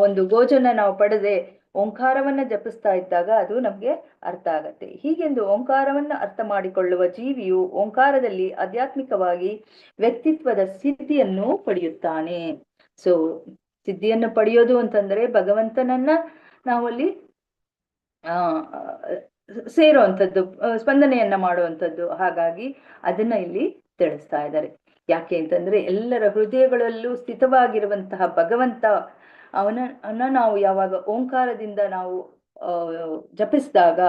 ಒಂದು ಗೋಜನ್ನ ನಾವು ಪಡೆದೆ ಓಂಕಾರವನ್ನ ಜಪಿಸ್ತಾ ಇದ್ದಾಗ ಅದು ನಮ್ಗೆ ಅರ್ಥ ಆಗತ್ತೆ. ಹೀಗೆಂದು ಓಂಕಾರವನ್ನ ಅರ್ಥ ಮಾಡಿಕೊಳ್ಳುವ ಜೀವಿಯು ಓಂಕಾರದಲ್ಲಿ ಆಧ್ಯಾತ್ಮಿಕವಾಗಿ ವ್ಯಕ್ತಿತ್ವದ ಸಿದ್ಧಿಯನ್ನು ಪಡೆಯುತ್ತಾನೆ. ಸೊ ಸಿದ್ಧಿಯನ್ನು ಪಡೆಯೋದು ಅಂತಂದ್ರೆ ಭಗವಂತನನ್ನ ನಾವಲ್ಲಿ ಸೇರುವಂಥದ್ದು, ಸ್ಪಂದನೆಯನ್ನ ಮಾಡುವಂಥದ್ದು. ಹಾಗಾಗಿ ಅದನ್ನ ಇಲ್ಲಿ ತಿಳಿಸ್ತಾ ಇದ್ದಾರೆ. ಯಾಕೆ ಅಂತಂದ್ರೆ ಎಲ್ಲರ ಹೃದಯಗಳಲ್ಲೂ ಸ್ಥಿತವಾಗಿರುವಂತಹ ಭಗವಂತ ಅವನನ್ನ ನಾವು ಯಾವಾಗ ಓಂಕಾರದಿಂದ ನಾವು ಜಪಿಸಿದಾಗ,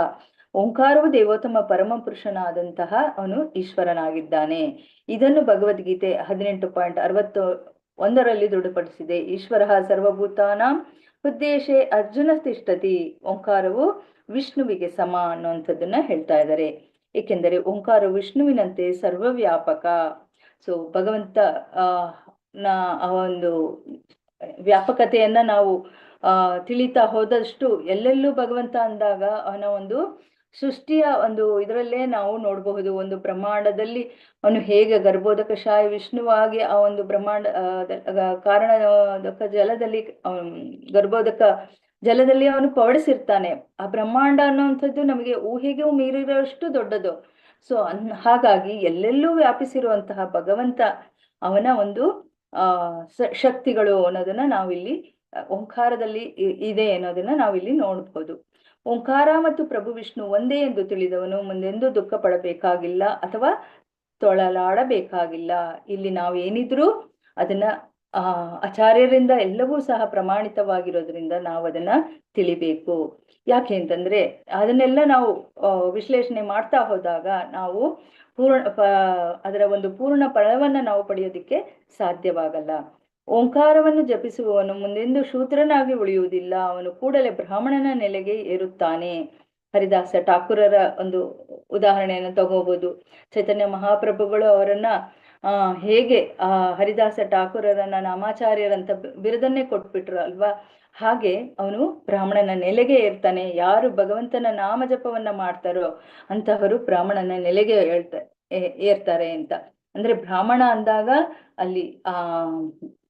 ಓಂಕಾರವು ದೇವೋತ್ತಮ ಪರಮ ಪುರುಷನಾದಂತಹ ಅವನು ಈಶ್ವರನಾಗಿದ್ದಾನೆ. ಇದನ್ನು ಭಗವದ್ಗೀತೆ 18.61 ದೃಢಪಡಿಸಿದೆ. ಈಶ್ವರ ಸರ್ವಭೂತಾನಾಂ ಉದ್ದೇಶೆ ಅರ್ಜುನ ತಿಷ್ಠತಿ. ಓಂಕಾರವು ವಿಷ್ಣುವಿಗೆ ಸಮ ಅನ್ನುವಂಥದ್ದನ್ನ ಹೇಳ್ತಾ ಇದ್ದಾರೆ. ಏಕೆಂದರೆ ಓಂಕಾರ ವಿಷ್ಣುವಿನಂತೆ ಸರ್ವವ್ಯಾಪಕ. ಸೊ ಭಗವಂತ ಆ ಒಂದು ವ್ಯಾಪಕತೆಯನ್ನ ನಾವು ತಿಳಿತಾ ಹೋದಷ್ಟು ಎಲ್ಲೆಲ್ಲೂ ಭಗವಂತ ಅಂದಾಗ ಅವನ ಒಂದು ಸೃಷ್ಟಿಯ ಒಂದು ಇದರಲ್ಲೇ ನಾವು ನೋಡಬಹುದು, ಒಂದು ಬ್ರಹ್ಮಾಂಡದಲ್ಲಿ ಅವನು ಹೇಗೆ ಗರ್ಭೋದಕಶಾಯ ವಿಷ್ಣುವಾಗಿ ಆ ಒಂದು ಕಾರಣೋದಕ ಜಲದಲ್ಲಿ ಗರ್ಭೋದಕ ಜಲದಲ್ಲಿ ಅವನು ಪವಡಿಸಿರ್ತಾನೆ. ಆ ಬ್ರಹ್ಮಾಂಡ ಅನ್ನುವಂಥದ್ದು ನಮಗೆ ಊಹೆಗೂ ಮೀರಿರೋಷ್ಟು ದೊಡ್ಡದು. ಸೊ ಹಾಗಾಗಿ ಎಲ್ಲೆಲ್ಲೂ ವ್ಯಾಪಿಸಿರುವಂತಹ ಭಗವಂತ ಅವನ ಒಂದು ಶಕ್ತಿಗಳು ಅನ್ನೋದನ್ನ ನಾವಿಲ್ಲಿ ಓಂಕಾರದಲ್ಲಿ ಇದೆ ಅನ್ನೋದನ್ನ ನಾವಿಲ್ಲಿ ನೋಡ್ಬೋದು. ಓಂಕಾರ ಮತ್ತು ಪ್ರಭು ವಿಷ್ಣು ಒಂದೇ ಎಂದು ತಿಳಿದವನು ಮುಂದೆಂದೂ ದುಃಖ ಪಡಬೇಕಾಗಿಲ್ಲ ಅಥವಾ ತೊಳಲಾಡಬೇಕಾಗಿಲ್ಲ. ಇಲ್ಲಿ ನಾವೇನಿದ್ರೂ ಅದನ್ನ ಆಚಾರ್ಯರಿಂದ ಎಲ್ಲವೂ ಸಹ ಪ್ರಮಾಣಿತವಾಗಿರೋದ್ರಿಂದ ನಾವು ಅದನ್ನ ತಿಳಿಬೇಕು. ಯಾಕೆ ಅಂತಂದ್ರೆ ಅದನ್ನೆಲ್ಲ ನಾವು ವಿಶ್ಲೇಷಣೆ ಮಾಡ್ತಾ ಹೋದಾಗ ನಾವು ಅದರ ಒಂದು ಪೂರ್ಣ ಫಲವನ್ನ ನಾವು ಪಡೆಯೋದಿಕ್ಕೆ ಸಾಧ್ಯವಾಗಲ್ಲ. ಓಂಕಾರವನ್ನು ಜಪಿಸುವವನು ಮುಂದೆಂದು ಶೂದ್ರನಾಗಿ ಉಳಿಯುವುದಿಲ್ಲ, ಅವನು ಕೂಡಲೇ ಬ್ರಾಹ್ಮಣನ ನೆಲೆಗೆ ಏರುತ್ತಾನೆ. ಹರಿದಾಸ ಠಾಕೂರರ ಒಂದು ಉದಾಹರಣೆಯನ್ನು ತಗೋಬಹುದು. ಚೈತನ್ಯ ಮಹಾಪ್ರಭುಗಳು ಅವರನ್ನ ಹೇಗೆ ಹರಿದಾಸ ಠಾಕೂರರನ್ನ ನಾಮಾಚಾರ್ಯರಂತ ಬಿರುದನ್ನೇ ಕೊಟ್ಬಿಟ್ರು ಅಲ್ವಾ, ಹಾಗೆ ಅವನು ಬ್ರಾಹ್ಮಣನ ನೆಲೆಗೆ ಏರ್ತಾನೆ. ಯಾರು ಭಗವಂತನ ನಾಮ ಜಪವನ್ನ ಮಾಡ್ತಾರೋ ಅಂತವರು ಬ್ರಾಹ್ಮಣನ ನೆಲೆಗೆ ಏರ್ತಾರೆ ಅಂತ. ಅಂದ್ರೆ ಬ್ರಾಹ್ಮಣ ಅಂದಾಗ ಅಲ್ಲಿ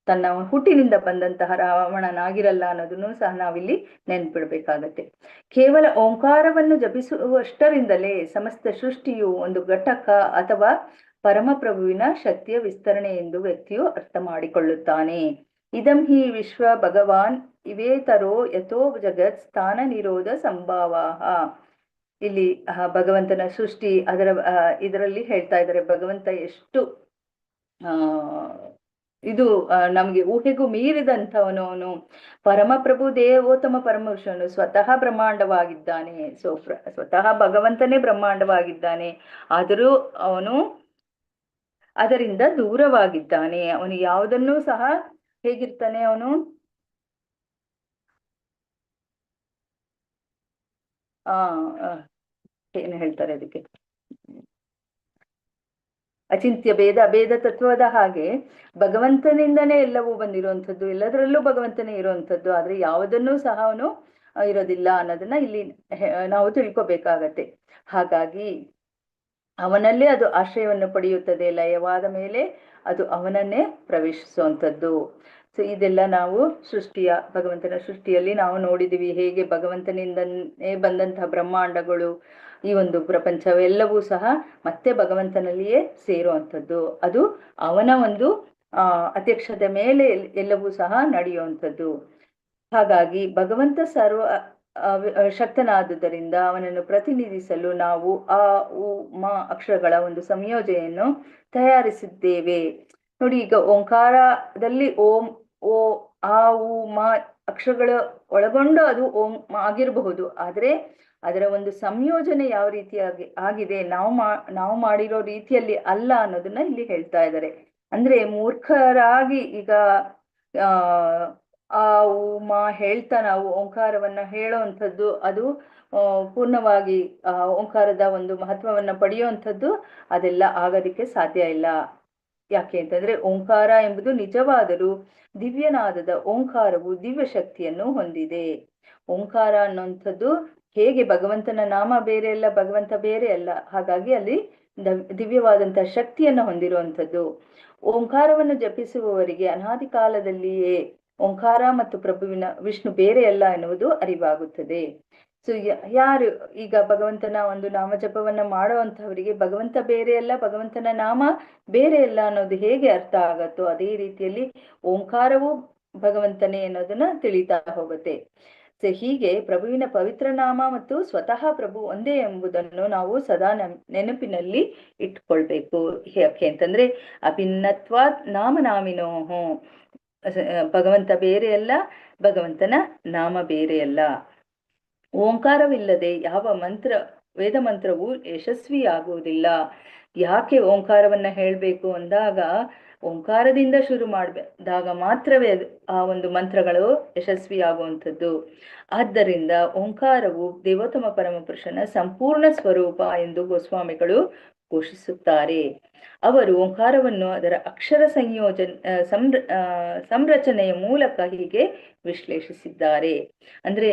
ತನ್ನ ಹುಟ್ಟಿನಿಂದ ಬಂದಂತಹ ರಾವಣನಾಗಿರಲ್ಲ ಅನ್ನೋದನ್ನು ಸಹ ನಾವಿಲ್ಲಿ ನೆನ್ಪಿಡ್ಬೇಕಾಗತ್ತೆ. ಕೇವಲ ಓಂಕಾರವನ್ನು ಜಪಿಸುವಷ್ಟರಿಂದಲೇ ಸಮಸ್ತ ಸೃಷ್ಟಿಯು ಒಂದು ಘಟಕ ಅಥವಾ ಪರಮಪ್ರಭುವಿನ ಶಕ್ತಿಯ ವಿಸ್ತರಣೆ ಎಂದು ವ್ಯಕ್ತಿಯು ಅರ್ಥ ಮಾಡಿಕೊಳ್ಳುತ್ತಾನೆ. ಇದಂ ಹಿ ವಿಶ್ವ ಭಗವಾನ್ ಇವೇತರೋ ಯಥೋ ಜಗತ್ ಸ್ಥಾನ ನಿರೋಧ ಸಂಭಾವಾಹ. ಇಲ್ಲಿ ಭಗವಂತನ ಸೃಷ್ಟಿ ಇದರಲ್ಲಿ ಹೇಳ್ತಾ ಇದ್ದಾರೆ, ಭಗವಂತ ಎಷ್ಟು ಇದು ನಮ್ಗೆ ಊಹೆಗೂ ಮೀರಿದಂಥವನು. ಅವನು ಪರಮಪ್ರಭು ದೇವೋತ್ತಮ ಪರಮಪುರುಷನು, ಸ್ವತಃ ಬ್ರಹ್ಮಾಂಡವಾಗಿದ್ದಾನೆ. ಸ್ವತಃ ಭಗವಂತನೇ ಬ್ರಹ್ಮಾಂಡವಾಗಿದ್ದಾನೆ, ಆದರೂ ಅವನು ಅದರಿಂದ ದೂರವಾಗಿದ್ದಾನೆ. ಅವನು ಯಾವುದನ್ನೂ ಸಹ ಹೇಗಿರ್ತಾನೆ, ಅವನು ಏನು ಹೇಳ್ತಾರೆ ಅದಕ್ಕೆ, ಅಚಿಂತ್ಯ ಭೇದ ತತ್ವದ ಹಾಗೆ ಭಗವಂತನಿಂದನೇ ಎಲ್ಲವೂ ಬಂದಿರುವಂಥದ್ದು, ಎಲ್ಲದರಲ್ಲೂ ಭಗವಂತನೇ ಇರುವಂಥದ್ದು. ಆದ್ರೆ ಯಾವುದನ್ನೂ ಸಹ ಅವನು ಇರೋದಿಲ್ಲ ಅನ್ನೋದನ್ನ ಇಲ್ಲಿ ನಾವು ತಿಳ್ಕೊಬೇಕಾಗತ್ತೆ. ಹಾಗಾಗಿ ಅವನಲ್ಲೇ ಅದು ಆಶ್ರಯವನ್ನು ಪಡೆಯುತ್ತದೆ. ಲಯವಾದ ಮೇಲೆ ಅದು ಅವನನ್ನೇ ಪ್ರವೇಶಿಸುವಂಥದ್ದು. ಸೊ ಇದೆಲ್ಲ ನಾವು ಭಗವಂತನ ಸೃಷ್ಟಿಯಲ್ಲಿ ನಾವು ನೋಡಿದೀವಿ. ಹೇಗೆ ಭಗವಂತನಿಂದನೇ ಬಂದಂತಹ ಬ್ರಹ್ಮಾಂಡಗಳು, ಈ ಒಂದು ಪ್ರಪಂಚವೆಲ್ಲವೂ ಸಹ ಮತ್ತೆ ಭಗವಂತನಲ್ಲಿಯೇ ಸೇರುವಂಥದ್ದು. ಅದು ಅವನ ಒಂದು ಅಧ್ಯಕ್ಷತೆ ಮೇಲೆ ಎಲ್ಲವೂ ಸಹ ನಡೆಯುವಂಥದ್ದು. ಹಾಗಾಗಿ ಭಗವಂತ ಸರ್ವ ಶಕ್ತನಾದುದರಿಂದ ಅವನನ್ನು ಪ್ರತಿನಿಧಿಸಲು ನಾವು ಆ ಉ ಮ ಅಕ್ಷರಗಳ ಒಂದು ಸಂಯೋಜನೆಯನ್ನು ತಯಾರಿಸಿದ್ದೇವೆ. ನೋಡಿ, ಈಗ ಓಂಕಾರದಲ್ಲಿ ಓಂ, ಓ, ಆ, ಉ, ಮ ಅಕ್ಷರಗಳು ಒಳಗೊಂಡು ಅದು ಓಂ ಆಗಿರಬಹುದು. ಆದ್ರೆ ಅದರ ಒಂದು ಸಂಯೋಜನೆ ಯಾವ ರೀತಿಯಾಗಿ ಆಗಿದೆ, ನಾವು ಮಾಡಿರೋ ರೀತಿಯಲ್ಲಿ ಅಲ್ಲ ಅನ್ನೋದನ್ನ ಇಲ್ಲಿ ಹೇಳ್ತಾ ಇದ್ದಾರೆ. ಅಂದ್ರೆ ಮೂರ್ಖರಾಗಿ ಈಗ ಆ ಉ ಮ ಹೇಳ್ತಾ ನಾವು ಓಂಕಾರವನ್ನ ಹೇಳೋವಂಥದ್ದು, ಅದು ಪೂರ್ಣವಾಗಿ ಓಂಕಾರದ ಒಂದು ಮಹತ್ವವನ್ನ ಪಡೆಯುವಂಥದ್ದು ಅದೆಲ್ಲ ಆಗೋದಿಕ್ಕೆ ಸಾಧ್ಯ ಇಲ್ಲ. ಯಾಕೆ ಅಂತಂದ್ರೆ ಓಂಕಾರ ಎಂಬುದು ನಿಜವಾದರೂ ದಿವ್ಯನಾದದ ಓಂಕಾರವು ದಿವ್ಯ ಶಕ್ತಿಯನ್ನು ಹೊಂದಿದೆ. ಓಂಕಾರ ಅನ್ನುವಂಥದ್ದು ಹೇಗೆ ಭಗವಂತನ ನಾಮ ಬೇರೆ ಅಲ್ಲ, ಭಗವಂತ ಬೇರೆ ಅಲ್ಲ, ಹಾಗಾಗಿ ಅಲ್ಲಿ ದಿವ್ಯವಾದಂತಹ ಶಕ್ತಿಯನ್ನು ಹೊಂದಿರುವಂಥದ್ದು. ಓಂಕಾರವನ್ನು ಜಪಿಸುವವರಿಗೆ ಅನಾದಿ ಕಾಲದಲ್ಲಿಯೇ ಓಂಕಾರ ಮತ್ತು ಪ್ರಭುವಿನ ವಿಷ್ಣು ಬೇರೆ ಅಲ್ಲ ಎನ್ನುವುದು ಅರಿವಾಗುತ್ತದೆ. ಸೊ ಯಾರು ಈಗ ಭಗವಂತನ ಒಂದು ನಾಮ ಜಪವನ್ನ ಮಾಡುವಂತಹವರಿಗೆ ಭಗವಂತ ಬೇರೆ ಅಲ್ಲ, ಭಗವಂತನ ನಾಮ ಬೇರೆ ಅಲ್ಲ ಅನ್ನೋದು ಹೇಗೆ ಅರ್ಥ ಆಗತ್ತೋ ಅದೇ ರೀತಿಯಲ್ಲಿ ಓಂಕಾರವು ಭಗವಂತನೇ ಅನ್ನೋದನ್ನ ತಿಳಿತಾ ಹೋಗುತ್ತೆ. ಸೊ ಹೀಗೆ ಪ್ರಭುವಿನ ಪವಿತ್ರ ನಾಮ ಮತ್ತು ಸ್ವತಃ ಪ್ರಭು ಒಂದೇ ಎಂಬುದನ್ನು ನಾವು ಸದಾ ನೆನಪಿನಲ್ಲಿ ಇಟ್ಕೊಳ್ಬೇಕು. ಯಾಕೆ ಅಂತಂದ್ರೆ ಅಭಿನ್ನತ್ವಾತ್ ನಾಮನಾಮಿನೋಹೋ, ಭಗವಂತ ಬೇರೆ ಅಲ್ಲ, ಭಗವಂತನ ನಾಮ ಬೇರೆ ಅಲ್ಲ. ಓಂಕಾರವಿಲ್ಲದೆ ಯಾವ ವೇದ ಮಂತ್ರವು ಯಶಸ್ವಿಯಾಗುವುದಿಲ್ಲ. ಯಾಕೆ ಓಂಕಾರವನ್ನ ಹೇಳ್ಬೇಕು ಅಂದಾಗ ಓಂಕಾರದಿಂದ ಶುರು ಮಾಡಿದಾಗ ಮಾತ್ರವೇ ಆ ಒಂದು ಮಂತ್ರಗಳು ಯಶಸ್ವಿಯಾಗುವಂಥದ್ದು. ಆದ್ದರಿಂದ ಓಂಕಾರವು ದೇವೋತ್ತಮ ಪರಮಪುರುಷನ ಸಂಪೂರ್ಣ ಸ್ವರೂಪ ಎಂದು ಗೋಸ್ವಾಮಿಗಳು ಘೋಷಿಸುತ್ತಾರೆ. ಅವರು ಓಂಕಾರವನ್ನು ಅದರ ಅಕ್ಷರ ಸಂರಚನೆಯ ಮೂಲಕ ಹೀಗೆ ವಿಶ್ಲೇಷಿಸಿದ್ದಾರೆ. ಅಂದ್ರೆ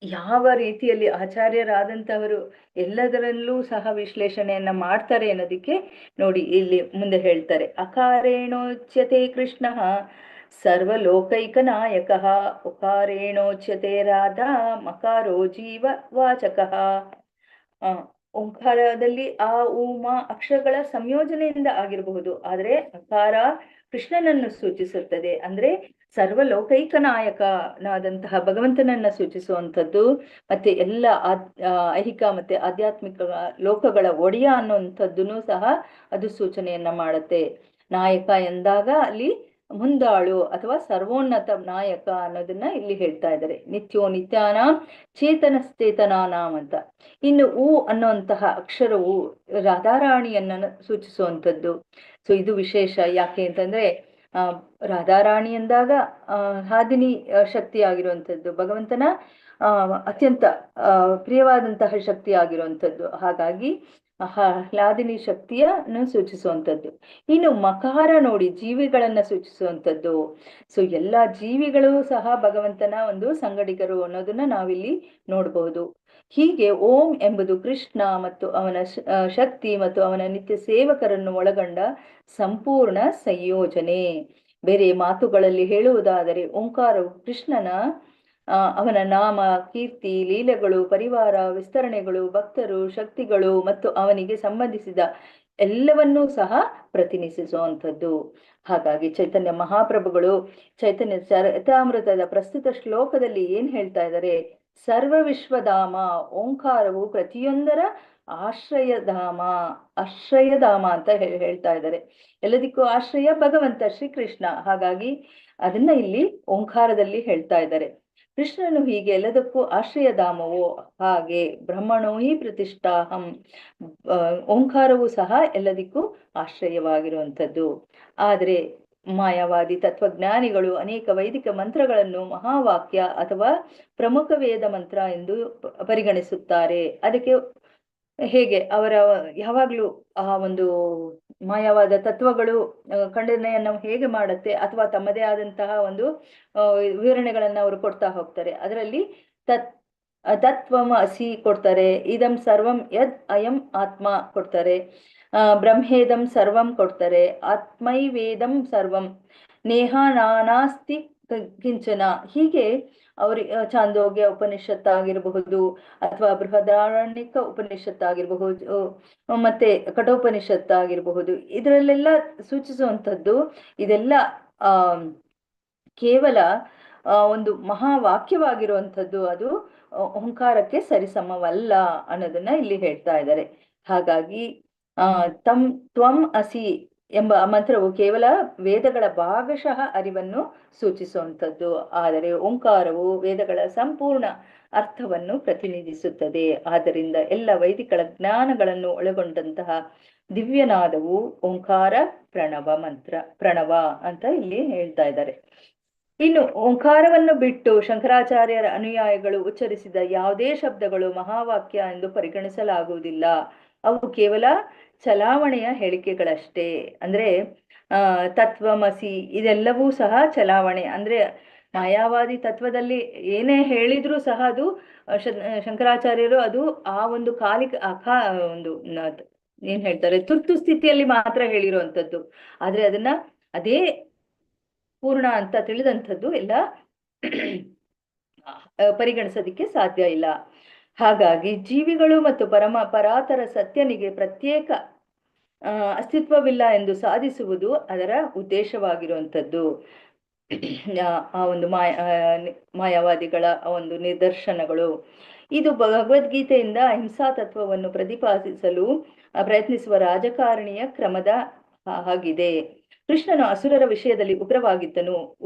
ಯಾವ ರೀತಿಯಲ್ಲಿ ಆಚಾರ್ಯರಾದಂತಹವರು ಎಲ್ಲದರಲ್ಲೂ ಸಹ ವಿಶ್ಲೇಷಣೆಯನ್ನ ಮಾಡ್ತಾರೆ ಅನ್ನೋದಕ್ಕೆ ನೋಡಿ ಇಲ್ಲಿ ಮುಂದೆ ಹೇಳ್ತಾರೆ. ಅಕಾರೇಣೋಚ್ಯತೆ ಕೃಷ್ಣ ಸರ್ವಲೋಕೈಕ ನಾಯಕ, ಉಕಾರೇಣೋಚ್ಯತೆ ರಾಧಾ, ಮಕಾರೋ ಜೀವ ವಾಚಕ. ಓಂಕಾರದಲ್ಲಿ ಆ ಉಮ ಅಕ್ಷರಗಳ ಸಂಯೋಜನೆಯಿಂದ ಆಗಿರಬಹುದು, ಆದರೆ ಅಕಾರ ಕೃಷ್ಣನನ್ನು ಸೂಚಿಸುತ್ತದೆ. ಅಂದ್ರೆ ಸರ್ವಲೋಕೈಕ ನಾಯಕನಾದಂತಹ ಭಗವಂತನನ್ನ ಸೂಚಿಸುವಂಥದ್ದು, ಮತ್ತೆ ಎಲ್ಲ ಐಹಿಕ ಮತ್ತೆ ಆಧ್ಯಾತ್ಮಿಕ ಲೋಕಗಳ ಒಡೆಯ ಅನ್ನುವಂಥದ್ದನ್ನು ಸಹ ಅದು ಸೂಚನೆಯನ್ನ ಮಾಡುತ್ತೆ. ನಾಯಕ ಎಂದಾಗ ಅಲ್ಲಿ ಮುಂದಾಳು ಅಥವಾ ಸರ್ವೋನ್ನತ ನಾಯಕ ಅನ್ನೋದನ್ನ ಇಲ್ಲಿ ಹೇಳ್ತಾ ಇದ್ದಾರೆ. ನಿತ್ಯೋ ನಿತ್ಯಾನಾಂ ಚೇತನಶ್ಚೇತನಾನಾಂ ಅಂತ. ಇನ್ನು ಉ ಅನ್ನುವಂತಹ ಅಕ್ಷರವು ರಾಧಾರಾಣಿಯನ್ನ ಸೂಚಿಸುವಂಥದ್ದು. ಸೊ ಇದು ವಿಶೇಷ. ಯಾಕೆ ಅಂತಂದ್ರೆ ರಾಧಾರಾಣಿ ಎಂದಾಗ ಹಾದಿನಿ ಶಕ್ತಿ ಆಗಿರುವಂಥದ್ದು, ಭಗವಂತನ ಅತ್ಯಂತ ಪ್ರಿಯವಾದಂತಹ ಶಕ್ತಿ ಆಗಿರುವಂಥದ್ದು. ಹಾಗಾಗಿ ಹ್ಲಾದಿನಿ ಶಕ್ತಿಯನ್ನು ಸೂಚಿಸುವಂಥದ್ದು. ಇನ್ನು ಮಕಾರ ನೋಡಿ ಜೀವಿಗಳನ್ನ ಸೂಚಿಸುವಂಥದ್ದು. ಸೊ ಎಲ್ಲ ಜೀವಿಗಳು ಸಹ ಭಗವಂತನ ಒಂದು ಸಂಗಡಿಗರು ಅನ್ನೋದನ್ನ ನಾವಿಲ್ಲಿ ನೋಡಬಹುದು. ಹೀಗೆ ಓಂ ಎಂಬುದು ಕೃಷ್ಣ ಮತ್ತು ಅವನ ಶಕ್ತಿ ಮತ್ತು ಅವನ ನಿತ್ಯ ಸೇವಕರನ್ನು ಒಳಗೊಂಡ ಸಂಪೂರ್ಣ ಸಂಯೋಜನೆ. ಬೇರೆ ಮಾತುಗಳಲ್ಲಿ ಹೇಳುವುದಾದರೆ ಓಂಕಾರವು ಕೃಷ್ಣನ ಅವನ ನಾಮ, ಕೀರ್ತಿ, ಲೀಲೆಗಳು, ಪರಿವಾರ, ವಿಸ್ತರಣೆಗಳು, ಭಕ್ತರು, ಶಕ್ತಿಗಳು ಮತ್ತು ಅವನಿಗೆ ಸಂಬಂಧಿಸಿದ ಎಲ್ಲವನ್ನೂ ಸಹ ಪ್ರತಿನಿಧಿಸುವಂಥದ್ದು. ಹಾಗಾಗಿ ಚೈತನ್ಯ ಮಹಾಪ್ರಭುಗಳು ಚೈತನ್ಯ ಚರಿತಾಮೃತದ ಪ್ರಸ್ತುತ ಶ್ಲೋಕದಲ್ಲಿ ಏನ್ ಹೇಳ್ತಾ ಇದ್ದಾರೆ? ಸರ್ವ ವಿಶ್ವಧಾಮ, ಓಂಕಾರವು ಪ್ರತಿಯೊಂದರ ಆಶ್ರಯಧಾಮ ಅಂತ ಹೇಳ್ತಾ ಇದ್ದಾರೆ. ಎಲ್ಲದಕ್ಕೂ ಆಶ್ರಯ ಭಗವಂತ ಶ್ರೀಕೃಷ್ಣ. ಹಾಗಾಗಿ ಅದನ್ನ ಇಲ್ಲಿ ಓಂಕಾರದಲ್ಲಿ ಹೇಳ್ತಾ ಇದ್ದಾರೆ. ಕೃಷ್ಣನು ಹೀಗೆ ಎಲ್ಲದಕ್ಕೂ ಆಶ್ರಯಧಾಮವೋ ಹಾಗೆ ಬ್ರಹ್ಮಣೋ ಹಿ ಪ್ರತಿಷ್ಠಾಹಂ, ಓಂಕಾರವು ಸಹ ಎಲ್ಲದಕ್ಕೂ ಆಶ್ರಯವಾಗಿರುವಂಥದ್ದು. ಆದರೆ ಮಾಯಾವಾದಿ ತತ್ವಜ್ಞಾನಿಗಳು ಅನೇಕ ವೈದಿಕ ಮಂತ್ರಗಳನ್ನು ಮಹಾವಾಕ್ಯ ಅಥವಾ ಪ್ರಮುಖ ವೇದ ಮಂತ್ರ ಎಂದು ಪರಿಗಣಿಸುತ್ತಾರೆ. ಅದಕ್ಕೆ ಹೇಗೆ ಅವರ ಯಾವಾಗ್ಲೂ ಆ ಒಂದು ಮಾಯವಾದ ತತ್ವಗಳು ಖಂಡನೆಯನ್ನು ಹೇಗೆ ಮಾಡುತ್ತೆ ಅಥವಾ ತಮ್ಮದೇ ಆದಂತಹ ಒಂದು ವಿವರಣೆಗಳನ್ನ ಅವರು ಕೊಡ್ತಾ ಹೋಗ್ತಾರೆ. ಅದರಲ್ಲಿ ತತ್ವಂ ಅಸಿ ಕೊಡ್ತಾರೆ, ಇದಂ ಸರ್ವಂ ಯದ್ ಅಯಂ ಆತ್ಮ ಕೊಡ್ತಾರೆ, ಬ್ರಹ್ಮೇದಂ ಸರ್ವಂ ಕೊಡ್ತಾರೆ, ಆತ್ಮೈವೇದಂ ಸರ್ವಂ, ನೇಹ ನಾನಾಸ್ತಿ ಕಿಂಚನ. ಹೀಗೆ ಅವ್ರಿಗೆ ಚಾಂದೋಗ್ಯ ಉಪನಿಷತ್ತಾಗಿರಬಹುದು ಅಥವಾ ಬೃಹದಾರಣ್ಯಕ ಉಪನಿಷತ್ತಾಗಿರಬಹುದು ಮತ್ತೆ ಕಠೋಪನಿಷತ್ತಾಗಿರಬಹುದು, ಇದರಲ್ಲೆಲ್ಲ ಸೂಚಿಸುವಂಥದ್ದು ಇದೆಲ್ಲ ಕೇವಲ ಒಂದು ಮಹಾವಾಕ್ಯವಾಗಿರುವಂಥದ್ದು, ಅದು ಓಂಕಾರಕ್ಕೆ ಸರಿಸಮವಲ್ಲ ಅನ್ನೋದನ್ನ ಇಲ್ಲಿ ಹೇಳ್ತಾ ಇದ್ದಾರೆ. ಹಾಗಾಗಿ ತ್ವಂ ಅಸಿ ಎಂಬ ಮಂತ್ರವು ಕೇವಲ ವೇದಗಳ ಭಾಗಶಃ ಅರಿವನ್ನು ಸೂಚಿಸುವಂಥದ್ದು, ಆದರೆ ಓಂಕಾರವು ವೇದಗಳ ಸಂಪೂರ್ಣ ಅರ್ಥವನ್ನು ಪ್ರತಿನಿಧಿಸುತ್ತದೆ. ಆದ್ದರಿಂದ ಎಲ್ಲ ವೈದಿಕ ಜ್ಞಾನಗಳನ್ನು ಒಳಗೊಂಡಂತಹ ದಿವ್ಯನಾದವು ಓಂಕಾರ ಪ್ರಣವ ಅಂತ ಇಲ್ಲಿ ಹೇಳ್ತಾ ಇದ್ದಾರೆ. ಇನ್ನು ಓಂಕಾರವನ್ನು ಬಿಟ್ಟು ಶಂಕರಾಚಾರ್ಯರ ಅನುಯಾಯಿಗಳು ಉಚ್ಚರಿಸಿದ ಯಾವುದೇ ಶಬ್ದಗಳು ಮಹಾವಾಕ್ಯ ಎಂದು ಪರಿಗಣಿಸಲಾಗುವುದಿಲ್ಲ. ಅವು ಕೇವಲ ಚಲಾವಣೆಯ ಹೇಳಿಕೆಗಳಷ್ಟೇ. ಅಂದ್ರೆ ತತ್ವಮಸಿ ಇದೆಲ್ಲವೂ ಸಹ ಚಲಾವಣೆ. ಅಂದ್ರೆ ಮಾಯಾವಾದಿ ತತ್ವದಲ್ಲಿ ಏನೇ ಹೇಳಿದ್ರೂ ಸಹ ಅದು ಶಂಕರಾಚಾರ್ಯರು ಅದು ಆ ಒಂದು ಕಾಲಿಕ ಒಂದು ಏನ್ ಹೇಳ್ತಾರೆ ತುರ್ತು ಸ್ಥಿತಿಯಲ್ಲಿ ಮಾತ್ರ ಹೇಳಿರುವಂಥದ್ದು. ಆದ್ರೆ ಅದನ್ನ ಅದೇ ಪೂರ್ಣ ಅಂತ ತಿಳಿದಂಥದ್ದು ಎಲ್ಲ ಪರಿಗಣಿಸೋದಿಕ್ಕೆ ಸಾಧ್ಯ ಇಲ್ಲ. ಹಾಗಾಗಿ ಜೀವಿಗಳು ಮತ್ತು ಪರಾತರ ಸತ್ಯನಿಗೆ ಪ್ರತ್ಯೇಕ ಅಸ್ತಿತ್ವವಿಲ್ಲ ಎಂದು ಸಾಧಿಸುವುದು ಅದರ ಉದ್ದೇಶವಾಗಿರುವಂಥದ್ದು. ಆ ಒಂದು ಮಾಯಾವಾದಿಗಳ ಒಂದು ನಿದರ್ಶನಗಳು. ಇದು ಭಗವದ್ಗೀತೆಯಿಂದ ಅಹಿಂಸಾ ತತ್ವವನ್ನು ಪ್ರತಿಪಾದಿಸಲು ಪ್ರಯತ್ನಿಸುವ ರಾಜಕಾರಣಿಯ ಕ್ರಮದ ಆಗಿದೆ. ಕೃಷ್ಣನು ಅಸುರರ ವಿಷಯದಲ್ಲಿ ಉಗ್ರವಾಗಿದ್ದನು,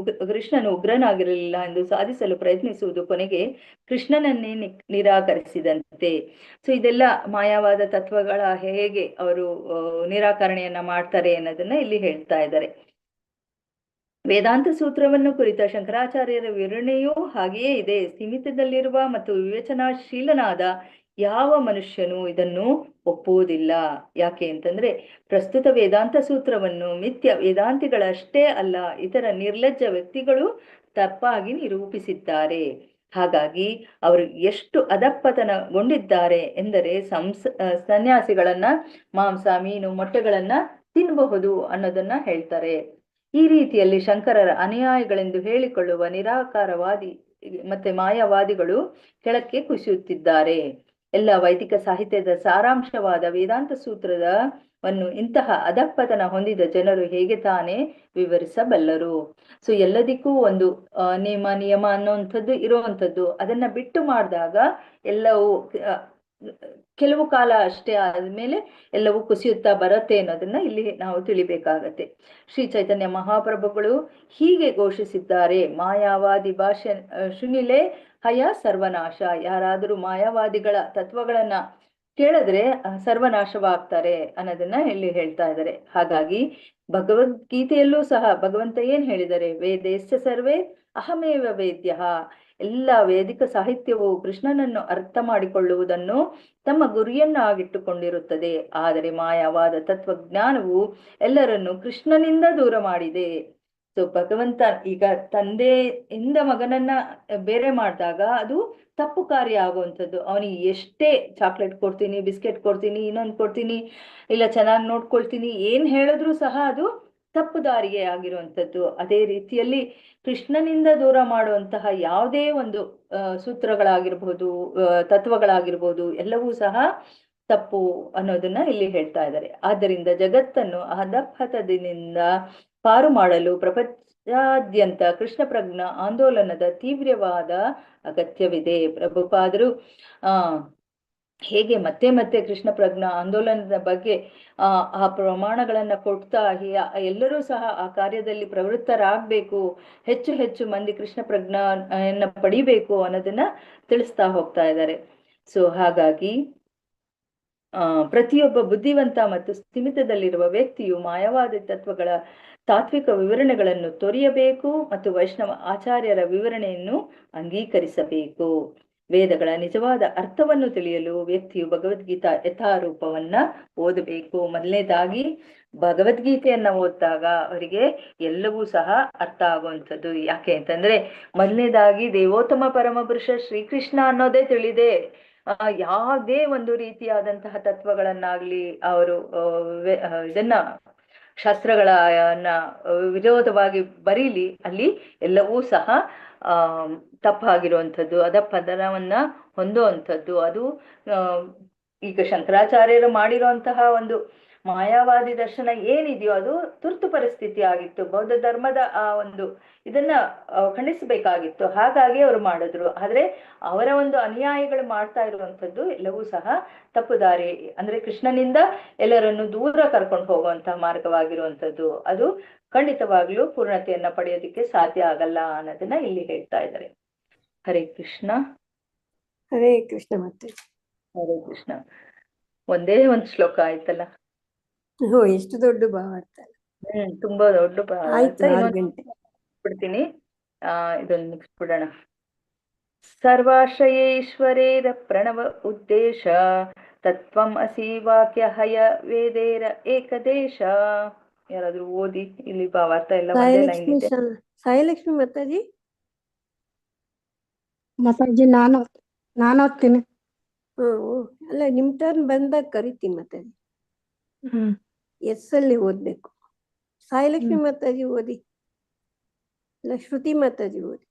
ಕೃಷ್ಣನು ಉಗ್ರನಾಗಿರಲಿಲ್ಲ ಎಂದು ಸಾಧಿಸಲು ಪ್ರಯತ್ನಿಸುವುದು ಕೊನೆಗೆ ಕೃಷ್ಣನನ್ನೇ ನಿರಾಕರಿಸಿದಂತೆ. ಸೊ ಇದೆಲ್ಲ ಮಾಯಾವಾದ ತತ್ವಗಳ ಹೇಗೆ ಅವರು ನಿರಾಕರಣೆಯನ್ನ ಮಾಡ್ತಾರೆ ಅನ್ನೋದನ್ನ ಇಲ್ಲಿ ಹೇಳ್ತಾ ಇದ್ದಾರೆ. ವೇದಾಂತ ಸೂತ್ರವನ್ನು ಕುರಿತ ಶಂಕರಾಚಾರ್ಯರ ವಿವರಣೆಯೂ ಹಾಗೆಯೇ ಇದೆ. ಸೀಮಿತದಲ್ಲಿರುವ ಮತ್ತು ವಿವೇಚನಾಶೀಲನಾದ ಯಾವ ಮನುಷ್ಯನು ಇದನ್ನು ಒಪ್ಪುವುದಿಲ್ಲ. ಯಾಕೆ ಅಂತಂದ್ರೆ ಪ್ರಸ್ತುತ ವೇದಾಂತ ಸೂತ್ರವನ್ನು ಮಿಥ್ಯ ವೇದಾಂತಿಗಳಷ್ಟೇ ಅಲ್ಲ, ಇತರ ನಿರ್ಲಜ್ಜ ವ್ಯಕ್ತಿಗಳು ತಪ್ಪಾಗಿ ನಿರೂಪಿಸಿದ್ದಾರೆ. ಹಾಗಾಗಿ ಅವರು ಎಷ್ಟು ಅಧಃಪತನಗೊಂಡಿದ್ದಾರೆ ಎಂದರೆ ಸನ್ಯಾಸಿಗಳನ್ನ ಮಾಂಸ ಮೀನು ಮೊಟ್ಟೆಗಳನ್ನ ತಿನ್ನಬಹುದು ಅನ್ನೋದನ್ನ ಹೇಳ್ತಾರೆ. ಈ ರೀತಿಯಲ್ಲಿ ಶಂಕರರ ಅನುಯಾಯಿಗಳೆಂದು ಹೇಳಿಕೊಳ್ಳುವ ನಿರಾಕಾರವಾದಿ ಮತ್ತೆ ಮಾಯಾವಾದಿಗಳು ಕೆಳಕ್ಕೆ ಕುಸಿಯುತ್ತಿದ್ದಾರೆ. ಎಲ್ಲ ವೈದಿಕ ಸಾಹಿತ್ಯದ ಸಾರಾಂಶವಾದ ವೇದಾಂತ ಸೂತ್ರವನ್ನು ಇಂತಹ ಅಧಃಪತನ ಹೊಂದಿದ ಜನರು ಹೇಗೆ ತಾನೇ ವಿವರಿಸಬಲ್ಲರು? ಸೊ ಎಲ್ಲದಕ್ಕೂ ಒಂದು ನಿಯಮ ಅನ್ನುವಂಥದ್ದು ಇರುವಂಥದ್ದು. ಅದನ್ನ ಬಿಟ್ಟು ಮಾಡಿದಾಗ ಎಲ್ಲವೂ ಕೆಲವು ಕಾಲ ಅಷ್ಟೇ ಆದ್ಮೇಲೆ ಎಲ್ಲವೂ ಕುಸಿಯುತ್ತಾ ಬರುತ್ತೆ ಅನ್ನೋದನ್ನ ಇಲ್ಲಿ ನಾವು ತಿಳಿಬೇಕಾಗತ್ತೆ. ಶ್ರೀ ಚೈತನ್ಯ ಮಹಾಪ್ರಭುಗಳು ಹೀಗೆ ಘೋಷಿಸಿದ್ದಾರೆ: ಮಾಯಾವಾದಿ ಭಾಷೆ ಶುನಿಲೆ ಹಯ ಸರ್ವನಾಶ. ಯಾರಾದರೂ ಮಾಯಾವಾದಿಗಳ ತತ್ವಗಳನ್ನ ಕೇಳಿದ್ರೆ ಸರ್ವನಾಶವಾಗ್ತಾರೆ ಅನ್ನೋದನ್ನ ಇಲ್ಲಿ ಹೇಳ್ತಾ ಇದ್ದಾರೆ. ಹಾಗಾಗಿ ಭಗವದ್ಗೀತೆಯಲ್ಲೂ ಸಹ ಭಗವಂತ ಏನ್ ಹೇಳಿದ್ದಾರೆ? ವೇದೇಶ್ಚ ಸರ್ವೇ ಅಹಮೇವ ವೇದ್ಯ. ಎಲ್ಲ ವೇದಿಕ ಸಾಹಿತ್ಯವು ಕೃಷ್ಣನನ್ನು ಅರ್ಥ ಮಾಡಿಕೊಳ್ಳುವುದನ್ನು ತಮ್ಮ ಗುರಿಯನ್ನಾಗಿಟ್ಟುಕೊಂಡಿರುತ್ತದೆ. ಆದರೆ ಮಾಯಾವಾದ ತತ್ವಜ್ಞಾನವು ಎಲ್ಲರನ್ನು ಕೃಷ್ಣನಿಂದ ದೂರ ಮಾಡಿದೆ. ಸೊ ಭಗವಂತ ಈಗ ತಂದೆಯಿಂದ ಮಗನನ್ನ ಬೇರೆ ಮಾಡಿದಾಗ ಅದು ತಪ್ಪು ಕಾರ್ಯ ಆಗುವಂಥದ್ದು. ಅವನಿಗೆ ಎಷ್ಟೇ ಚಾಕ್ಲೇಟ್ ಕೊಡ್ತೀನಿ, ಬಿಸ್ಕೆಟ್ ಕೊಡ್ತೀನಿ, ಇನ್ನೊಂದು ಕೊಡ್ತೀನಿ, ಇಲ್ಲ ಚೆನ್ನಾಗಿ ನೋಡ್ಕೊಳ್ತೀನಿ, ಏನ್ ಹೇಳಿದ್ರು ಸಹ ಅದು ತಪ್ಪು ದಾರಿಗೆ ಆಗಿರುವಂಥದ್ದು. ಅದೇ ರೀತಿಯಲ್ಲಿ ಕೃಷ್ಣನಿಂದ ದೂರ ಮಾಡುವಂತಹ ಯಾವುದೇ ಒಂದು ಸೂತ್ರಗಳಾಗಿರ್ಬೋದು, ತತ್ವಗಳಾಗಿರ್ಬೋದು, ಎಲ್ಲವೂ ಸಹ ತಪ್ಪು ಅನ್ನೋದನ್ನ ಇಲ್ಲಿ ಹೇಳ್ತಾ ಇದ್ದಾರೆ. ಆದ್ದರಿಂದ ಜಗತ್ತನ್ನು ಅಧಃಪತನದಿಂದ ಪಾರು ಮಾಡಲು ಪ್ರಪಂಚಾದ್ಯಂತ ಕೃಷ್ಣ ಪ್ರಜ್ಞಾ ಆಂದೋಲನದ ತೀವ್ರವಾದ ಅಗತ್ಯವಿದೆ. ಪ್ರಭುಪಾದರು ಹೇಗೆ ಮತ್ತೆ ಮತ್ತೆ ಕೃಷ್ಣ ಪ್ರಜ್ಞಾ ಆಂದೋಲನದ ಬಗ್ಗೆ ಆ ಪ್ರಮಾಣಗಳನ್ನ ಕೊಡ್ತಾ ಎಲ್ಲರೂ ಸಹ ಆ ಕಾರ್ಯದಲ್ಲಿ ಪ್ರವೃತ್ತರಾಗಬೇಕು, ಹೆಚ್ಚು ಹೆಚ್ಚು ಮಂದಿ ಕೃಷ್ಣ ಪ್ರಜ್ಞಾನ ಪಡಿಬೇಕು ಅನ್ನೋದನ್ನ ತಿಳಿಸ್ತಾ ಹೋಗ್ತಾ ಇದ್ದಾರೆ. ಸೊ ಹಾಗಾಗಿ ಪ್ರತಿಯೊಬ್ಬ ಬುದ್ಧಿವಂತ ಮತ್ತು ಸ್ಥಿಮಿತದಲ್ಲಿರುವ ವ್ಯಕ್ತಿಯು ಮಾಯಾವಾದಿ ತತ್ವಗಳ ತಾತ್ವಿಕ ವಿವರಣೆಗಳನ್ನು ತೊರೆಯಬೇಕು ಮತ್ತು ವೈಷ್ಣವ ಆಚಾರ್ಯರ ವಿವರಣೆಯನ್ನು ಅಂಗೀಕರಿಸಬೇಕು. ವೇದಗಳ ನಿಜವಾದ ಅರ್ಥವನ್ನು ತಿಳಿಯಲು ವ್ಯಕ್ತಿಯು ಭಗವದ್ಗೀತಾ ಯಥಾರೂಪವನ್ನ ಓದಬೇಕು. ಮೊದಲನೇದಾಗಿ ಭಗವದ್ಗೀತೆಯನ್ನ ಓದಿದಾಗ ಅವರಿಗೆ ಎಲ್ಲವೂ ಸಹ ಅರ್ಥ ಆಗುವಂಥದ್ದು. ಯಾಕೆ ಅಂತಂದ್ರೆ ಮೊದಲನೇದಾಗಿ ದೇವೋತ್ತಮ ಪರಮಪುರುಷ ಶ್ರೀಕೃಷ್ಣ ಅನ್ನೋದೇ ತಿಳಿದೆ. ಯಾವುದೇ ಒಂದು ರೀತಿಯಾದಂತಹ ತತ್ವಗಳನ್ನಾಗ್ಲಿ ಅವರು ಇದನ್ನ ಶಾಸ್ತ್ರಗಳನ್ನ ವಿರೋಧವಾಗಿ ಬರೀಲಿ, ಅಲ್ಲಿ ಎಲ್ಲವೂ ಸಹ ತಪ್ಪಾಗಿರುವಂಥದ್ದು, ಅಧಃಪತನವನ್ನ ಹೊಂದುವಂಥದ್ದು. ಅದು ಈಗ ಶಂಕರಾಚಾರ್ಯರು ಮಾಡಿರುವಂತಹ ಒಂದು ಮಾಯಾವಾದಿ ದರ್ಶನ ಏನಿದೆಯೋ ಅದು ತುರ್ತು ಪರಿಸ್ಥಿತಿ ಆಗಿತ್ತು. ಬೌದ್ಧ ಧರ್ಮದ ಆ ಒಂದು ಇದನ್ನ ಖಂಡಿಸಬೇಕಾಗಿತ್ತು, ಹಾಗಾಗಿ ಅವರು ಮಾಡಿದ್ರು. ಆದ್ರೆ ಅವರ ಒಂದು ಅನುಯಾಯಿಗಳು ಮಾಡ್ತಾ ಇರುವಂಥದ್ದು ಎಲ್ಲವೂ ಸಹ ತಪ್ಪು ದಾರಿ, ಅಂದ್ರೆ ಕೃಷ್ಣನಿಂದ ಎಲ್ಲರನ್ನು ದೂರ ಕರ್ಕೊಂಡು ಹೋಗುವಂತಹ ಮಾರ್ಗವಾಗಿರುವಂಥದ್ದು. ಅದು ಖಂಡಿತವಾಗ್ಲೂ ಪೂರ್ಣತೆಯನ್ನ ಪಡೆಯೋದಿಕ್ಕೆ ಸಾಧ್ಯ ಆಗಲ್ಲ ಅನ್ನೋದನ್ನ ಇಲ್ಲಿ ಹೇಳ್ತಾ ಇದ್ದಾರೆ. ಹರೇ ಕೃಷ್ಣ. ಹರೇ ಕೃಷ್ಣ. ಮತ್ತೆ ಹರೇ ಕೃಷ್ಣ. ಒಂದೇ ಒಂದು ಶ್ಲೋಕ ಆಯ್ತಲ್ಲ. ಎಷ್ಟು ದೊಡ್ಡ ಭಾವಾರ್ಥ. ತುಂಬಾ ದೊಡ್ಡ ಆಯ್ತು, 6 ಗಂಟೆ ಬಿಡ್ತೀನಿ. ಇದೊಂದು ಮುಗಿಸ್ಬಿಡೋಣ. ಸರ್ವಾಶ್ರಯೇಶ್ವರೇರ ಪ್ರಣವ ಉದ್ದೇಶ ತತ್ವಂ ಅಸಿ ವಾಕ್ಯ ಹಯ ವೇದೇರ ಏಕದೇಶ. ಯಾರಾದ್ರೂ ಓದಿ, ಇಲ್ಲಿ ಭಾವಾರ್ಥ ಎಲ್ಲ ಒಂದೇ ಲೈನ್ ಇದೆ. ಸಾಯಿಲಕ್ಷ್ಮಿ ಮಾತಾಜಿ. ಮಾತಾಜಿ ನಾನು ಓದ್ತೀನಿ. ಅಲ್ಲ, ನಿಮ್ ಟರ್ನ್ ಬಂದಾಗ ಕರಿತೀನಿ ಮಾತಾಜಿ. ಅಲ್ಲಿ ಓದ್ಬೇಕು. ಸಾಯಿಲಕ್ಷ್ಮಿ ಮಾತಾಜಿ ಓದಿ, ಇಲ್ಲ ಶ್ರುತಿ ಮಾತಾಜಿ ಓದಿ.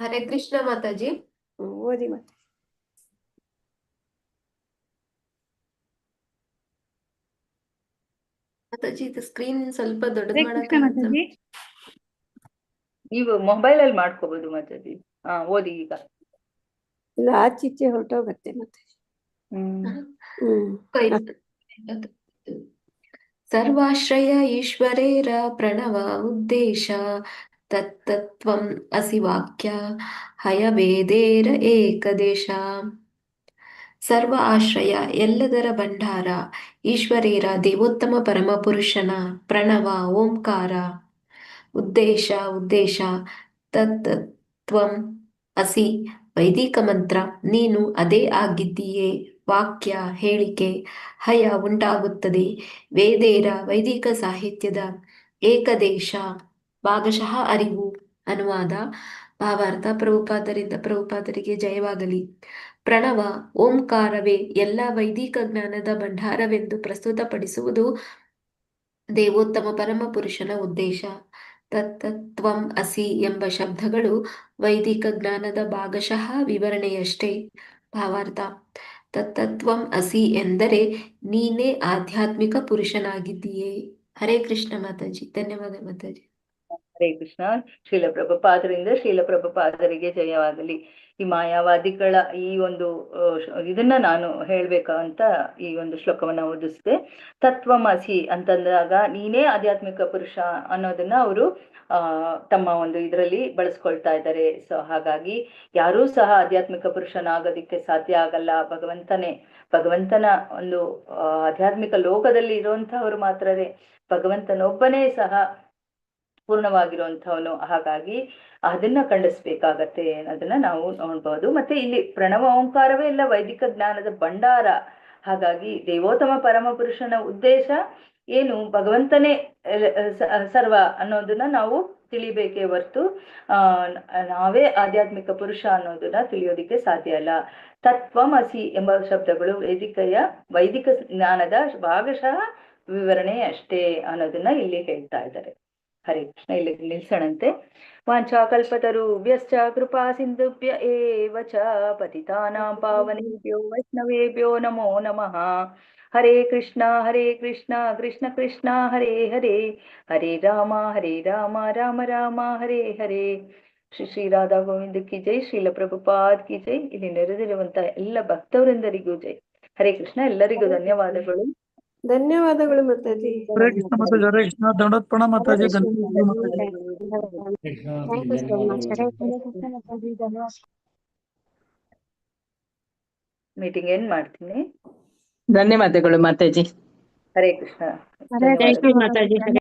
ಹರೇ ಕೃಷ್ಣ ಮಾತಾಜಿ. ಓದಿ ಮಾತಾಜಿ. ಮಾತಾಜಿ ಇದು ಸ್ಕ್ರೀನ್ ಸ್ವಲ್ಪ ದೊಡ್ಡದು ಮಾಡಕ್ಕೆ. ನೀವು ಮೊಬೈಲ್ ಅಲ್ಲಿ ಮಾಡ್ಕೋಬಹುದು ಮಾತಾಜಿ. ಓದಿ ಈಗ. ಇಲ್ಲ, ಆಚೀಚೆ ಹೊರಟೋಗತ್ತೆ ಮಾತಾಜಿ. ಸರ್ವಾಶ್ರಯ ಈಶ್ವರೇರ ಪ್ರಣವ ಉದ್ದೇಶ ತತ್ತತ್ವಂ ಅಸಿ ವಾಕ್ಯ ಹಯವೇದೇರ ಏಕದೇಶ. ಸರ್ವ ಆಶ್ರಯ ಎಲ್ಲದರ ಭಂಡಾರ, ಈಶ್ವರೇರ ದೇವೋತ್ತಮ ಪರಮಪುರುಷನ ಪ್ರಣವ ಓಂಕಾರ, ಉದ್ದೇಶ ತತ್ತತ್ವಂ ಅಸಿ ವೈದಿಕ ಮಂತ್ರ ನೀನು ಅದೇ ಆಗಿದ್ದೀಯೇ, ವಾಕ್ಯ ಹೇಳಿಕೆ ಹಯ ಉಂಟಾಗುತ್ತದೆ, ವೇದೇರ ವೈದಿಕ ಸಾಹಿತ್ಯದ ಏಕದೇಶ ಭಾಗಶಃ ಅರಿವು, ಅನುವಾದ ಭಾವಾರ್ಥ ಪ್ರಭುಪಾದರಿಗೆ ಜಯವಾಗಲಿ. ಪ್ರಣವ ಓಂಕಾರವೇ ಎಲ್ಲ ವೈದಿಕ ಜ್ಞಾನದ ಭಂಡಾರವೆಂದು ಪ್ರಸ್ತುತಪಡಿಸುವುದು ದೇವೋತ್ತಮ ಪರಮ ಪುರುಷನ ಉದ್ದೇಶ. ತತ್ತತ್ವಂ ಅಸಿ ಎಂಬ ಶಬ್ದಗಳು ವೈದಿಕ ಜ್ಞಾನದ ಭಾಗಶಃ ವಿವರಣೆಯಷ್ಟೇ. ಭಾವಾರ್ಥ: ತತ್ತತ್ವಂ ಅಸಿ ಎಂದರೆ ನೀನೇ ಆಧ್ಯಾತ್ಮಿಕ ಪುರುಷನಾಗಿದ್ದೀಯೇ. ಹರೇ ಕೃಷ್ಣ ಮಾತಾಜಿ. ಧನ್ಯವಾದ ಮಾತಾಜಿ. ಹರೇ ಕೃಷ್ಣ. ಶ್ರೀಲ ಪ್ರಭುಪಾದರಿಂದ ಶ್ರೀಲ ಪ್ರಭುಪಾದರಿಗೆ ಜಯವಾಗಲಿ. ಈ ಮಾಯಾವಾದಿಗಳ ಈ ಒಂದು ಇದನ್ನ ನಾನು ಹೇಳ್ಬೇಕಂತ ಈ ಒಂದು ಶ್ಲೋಕವನ್ನ ಓದಿಸ್ದೆ. ತತ್ವಮಸಿ ಅಂತಂದಾಗ ನೀನೇ ಆಧ್ಯಾತ್ಮಿಕ ಪುರುಷ ಅನ್ನೋದನ್ನ ಅವರು ತಮ್ಮ ಒಂದು ಇದರಲ್ಲಿ ಬಳಸ್ಕೊಳ್ತಾ ಇದ್ದಾರೆ. ಸೊ ಹಾಗಾಗಿ ಯಾರೂ ಸಹ ಆಧ್ಯಾತ್ಮಿಕ ಪುರುಷನಾಗೋದಿಕ್ಕೆ ಸಾಧ್ಯ ಆಗಲ್ಲ. ಭಗವಂತನ ಒಂದು ಆಧ್ಯಾತ್ಮಿಕ ಲೋಕದಲ್ಲಿ ಇರುವಂತಹವ್ರು ಮಾತ್ರವೇ. ಭಗವಂತನೊಬ್ಬನೇ ಸಹ ಪೂರ್ಣವಾಗಿರುವಂಥವನು. ಹಾಗಾಗಿ ಅದನ್ನ ಖಂಡಿಸ್ಬೇಕಾಗತ್ತೆ ಅನ್ನೋದನ್ನ ನಾವು ನೋಡ್ಬೋದು. ಮತ್ತೆ ಇಲ್ಲಿ ಪ್ರಣವ ಓಂಕಾರವೇ ಎಲ್ಲ ವೈದಿಕ ಜ್ಞಾನದ ಭಂಡಾರ. ಹಾಗಾಗಿ ದೇವೋತ್ತಮ ಪರಮ ಪುರುಷನ ಉದ್ದೇಶ ಏನು, ಭಗವಂತನೇ ಸರ್ವ ಅನ್ನೋದನ್ನ ನಾವು ತಿಳಿಬೇಕೇ ಹೊರ್ತು ನಾವೇ ಆಧ್ಯಾತ್ಮಿಕ ಪುರುಷ ಅನ್ನೋದನ್ನ ತಿಳಿಯೋದಿಕ್ಕೆ ಸಾಧ್ಯ ಇಲ್ಲ. ತತ್ವಮಸಿ ಎಂಬ ಶಬ್ದಗಳು ವೈದಿಕ ಜ್ಞಾನದ ಭಾಗಶಃ ವಿವರಣೆ ಅಷ್ಟೇ ಅನ್ನೋದನ್ನ ಇಲ್ಲಿ ಹೇಳ್ತಾ ಇದ್ದಾರೆ. ಹರೇ ಕೃಷ್ಣ. ಇಲ್ಲಿ ನಿಲ್ಸಣಂತೆ. ವಾಂಛಾಕಲ್ಪತರುಭ್ಯಶ್ಚ ಕೃಪಾ ಸಿಂಧುಭ್ಯ ಏವ ಚ ಪತಿತಾನಾಂ ಪಾವನೇಭ್ಯೋ ವೈಷ್ಣವೇಭ್ಯೋ ನಮೋ ನಮಃ. ಹರೇ ಕೃಷ್ಣ ಕೃಷ್ಣ ಕೃಷ್ಣ ಹರೇ ಹರೇ, ಹರೇ ರಾಮ ರಾಮ ರಾಮ ಹರೇ ಹರೇ. ಶ್ರೀ ರಾಧಾ ಗೋವಿಂದ ಕಿ ಜೈ, ಶ್ರೀಲ ಪ್ರಭುಪಾದ್ ಕಿ ಜೈ. ಇಲ್ಲಿ ನೆರೆದಿರುವಂತಹ ಎಲ್ಲ ಭಕ್ತವೃಂದರಿಗೂ ಜೈ. ಹರೇ ಕೃಷ್ಣ. ಎಲ್ಲರಿಗೂ ಧನ್ಯವಾದಗಳು. ಧನ್ಯವಾದಗಳು ಮಾತಾಜಿ. ಹರೇ ಕೃಷ್ಣ ಮಾತಾಜಿ. ಹರೇ ಕೃಷ್ಣ. ದಂಡೋತ್ ಪ್ರಣಾಮ ಮಾತಾಜಿ. ಮೀಟಿಂಗ್ ಏನ್ ಮಾಡ್ತೀನಿ. ಧನ್ಯವಾದಗಳು ಮಾತಾಜಿ. ಹರೇ ಕೃಷ್ಣ. Thank you Mataji.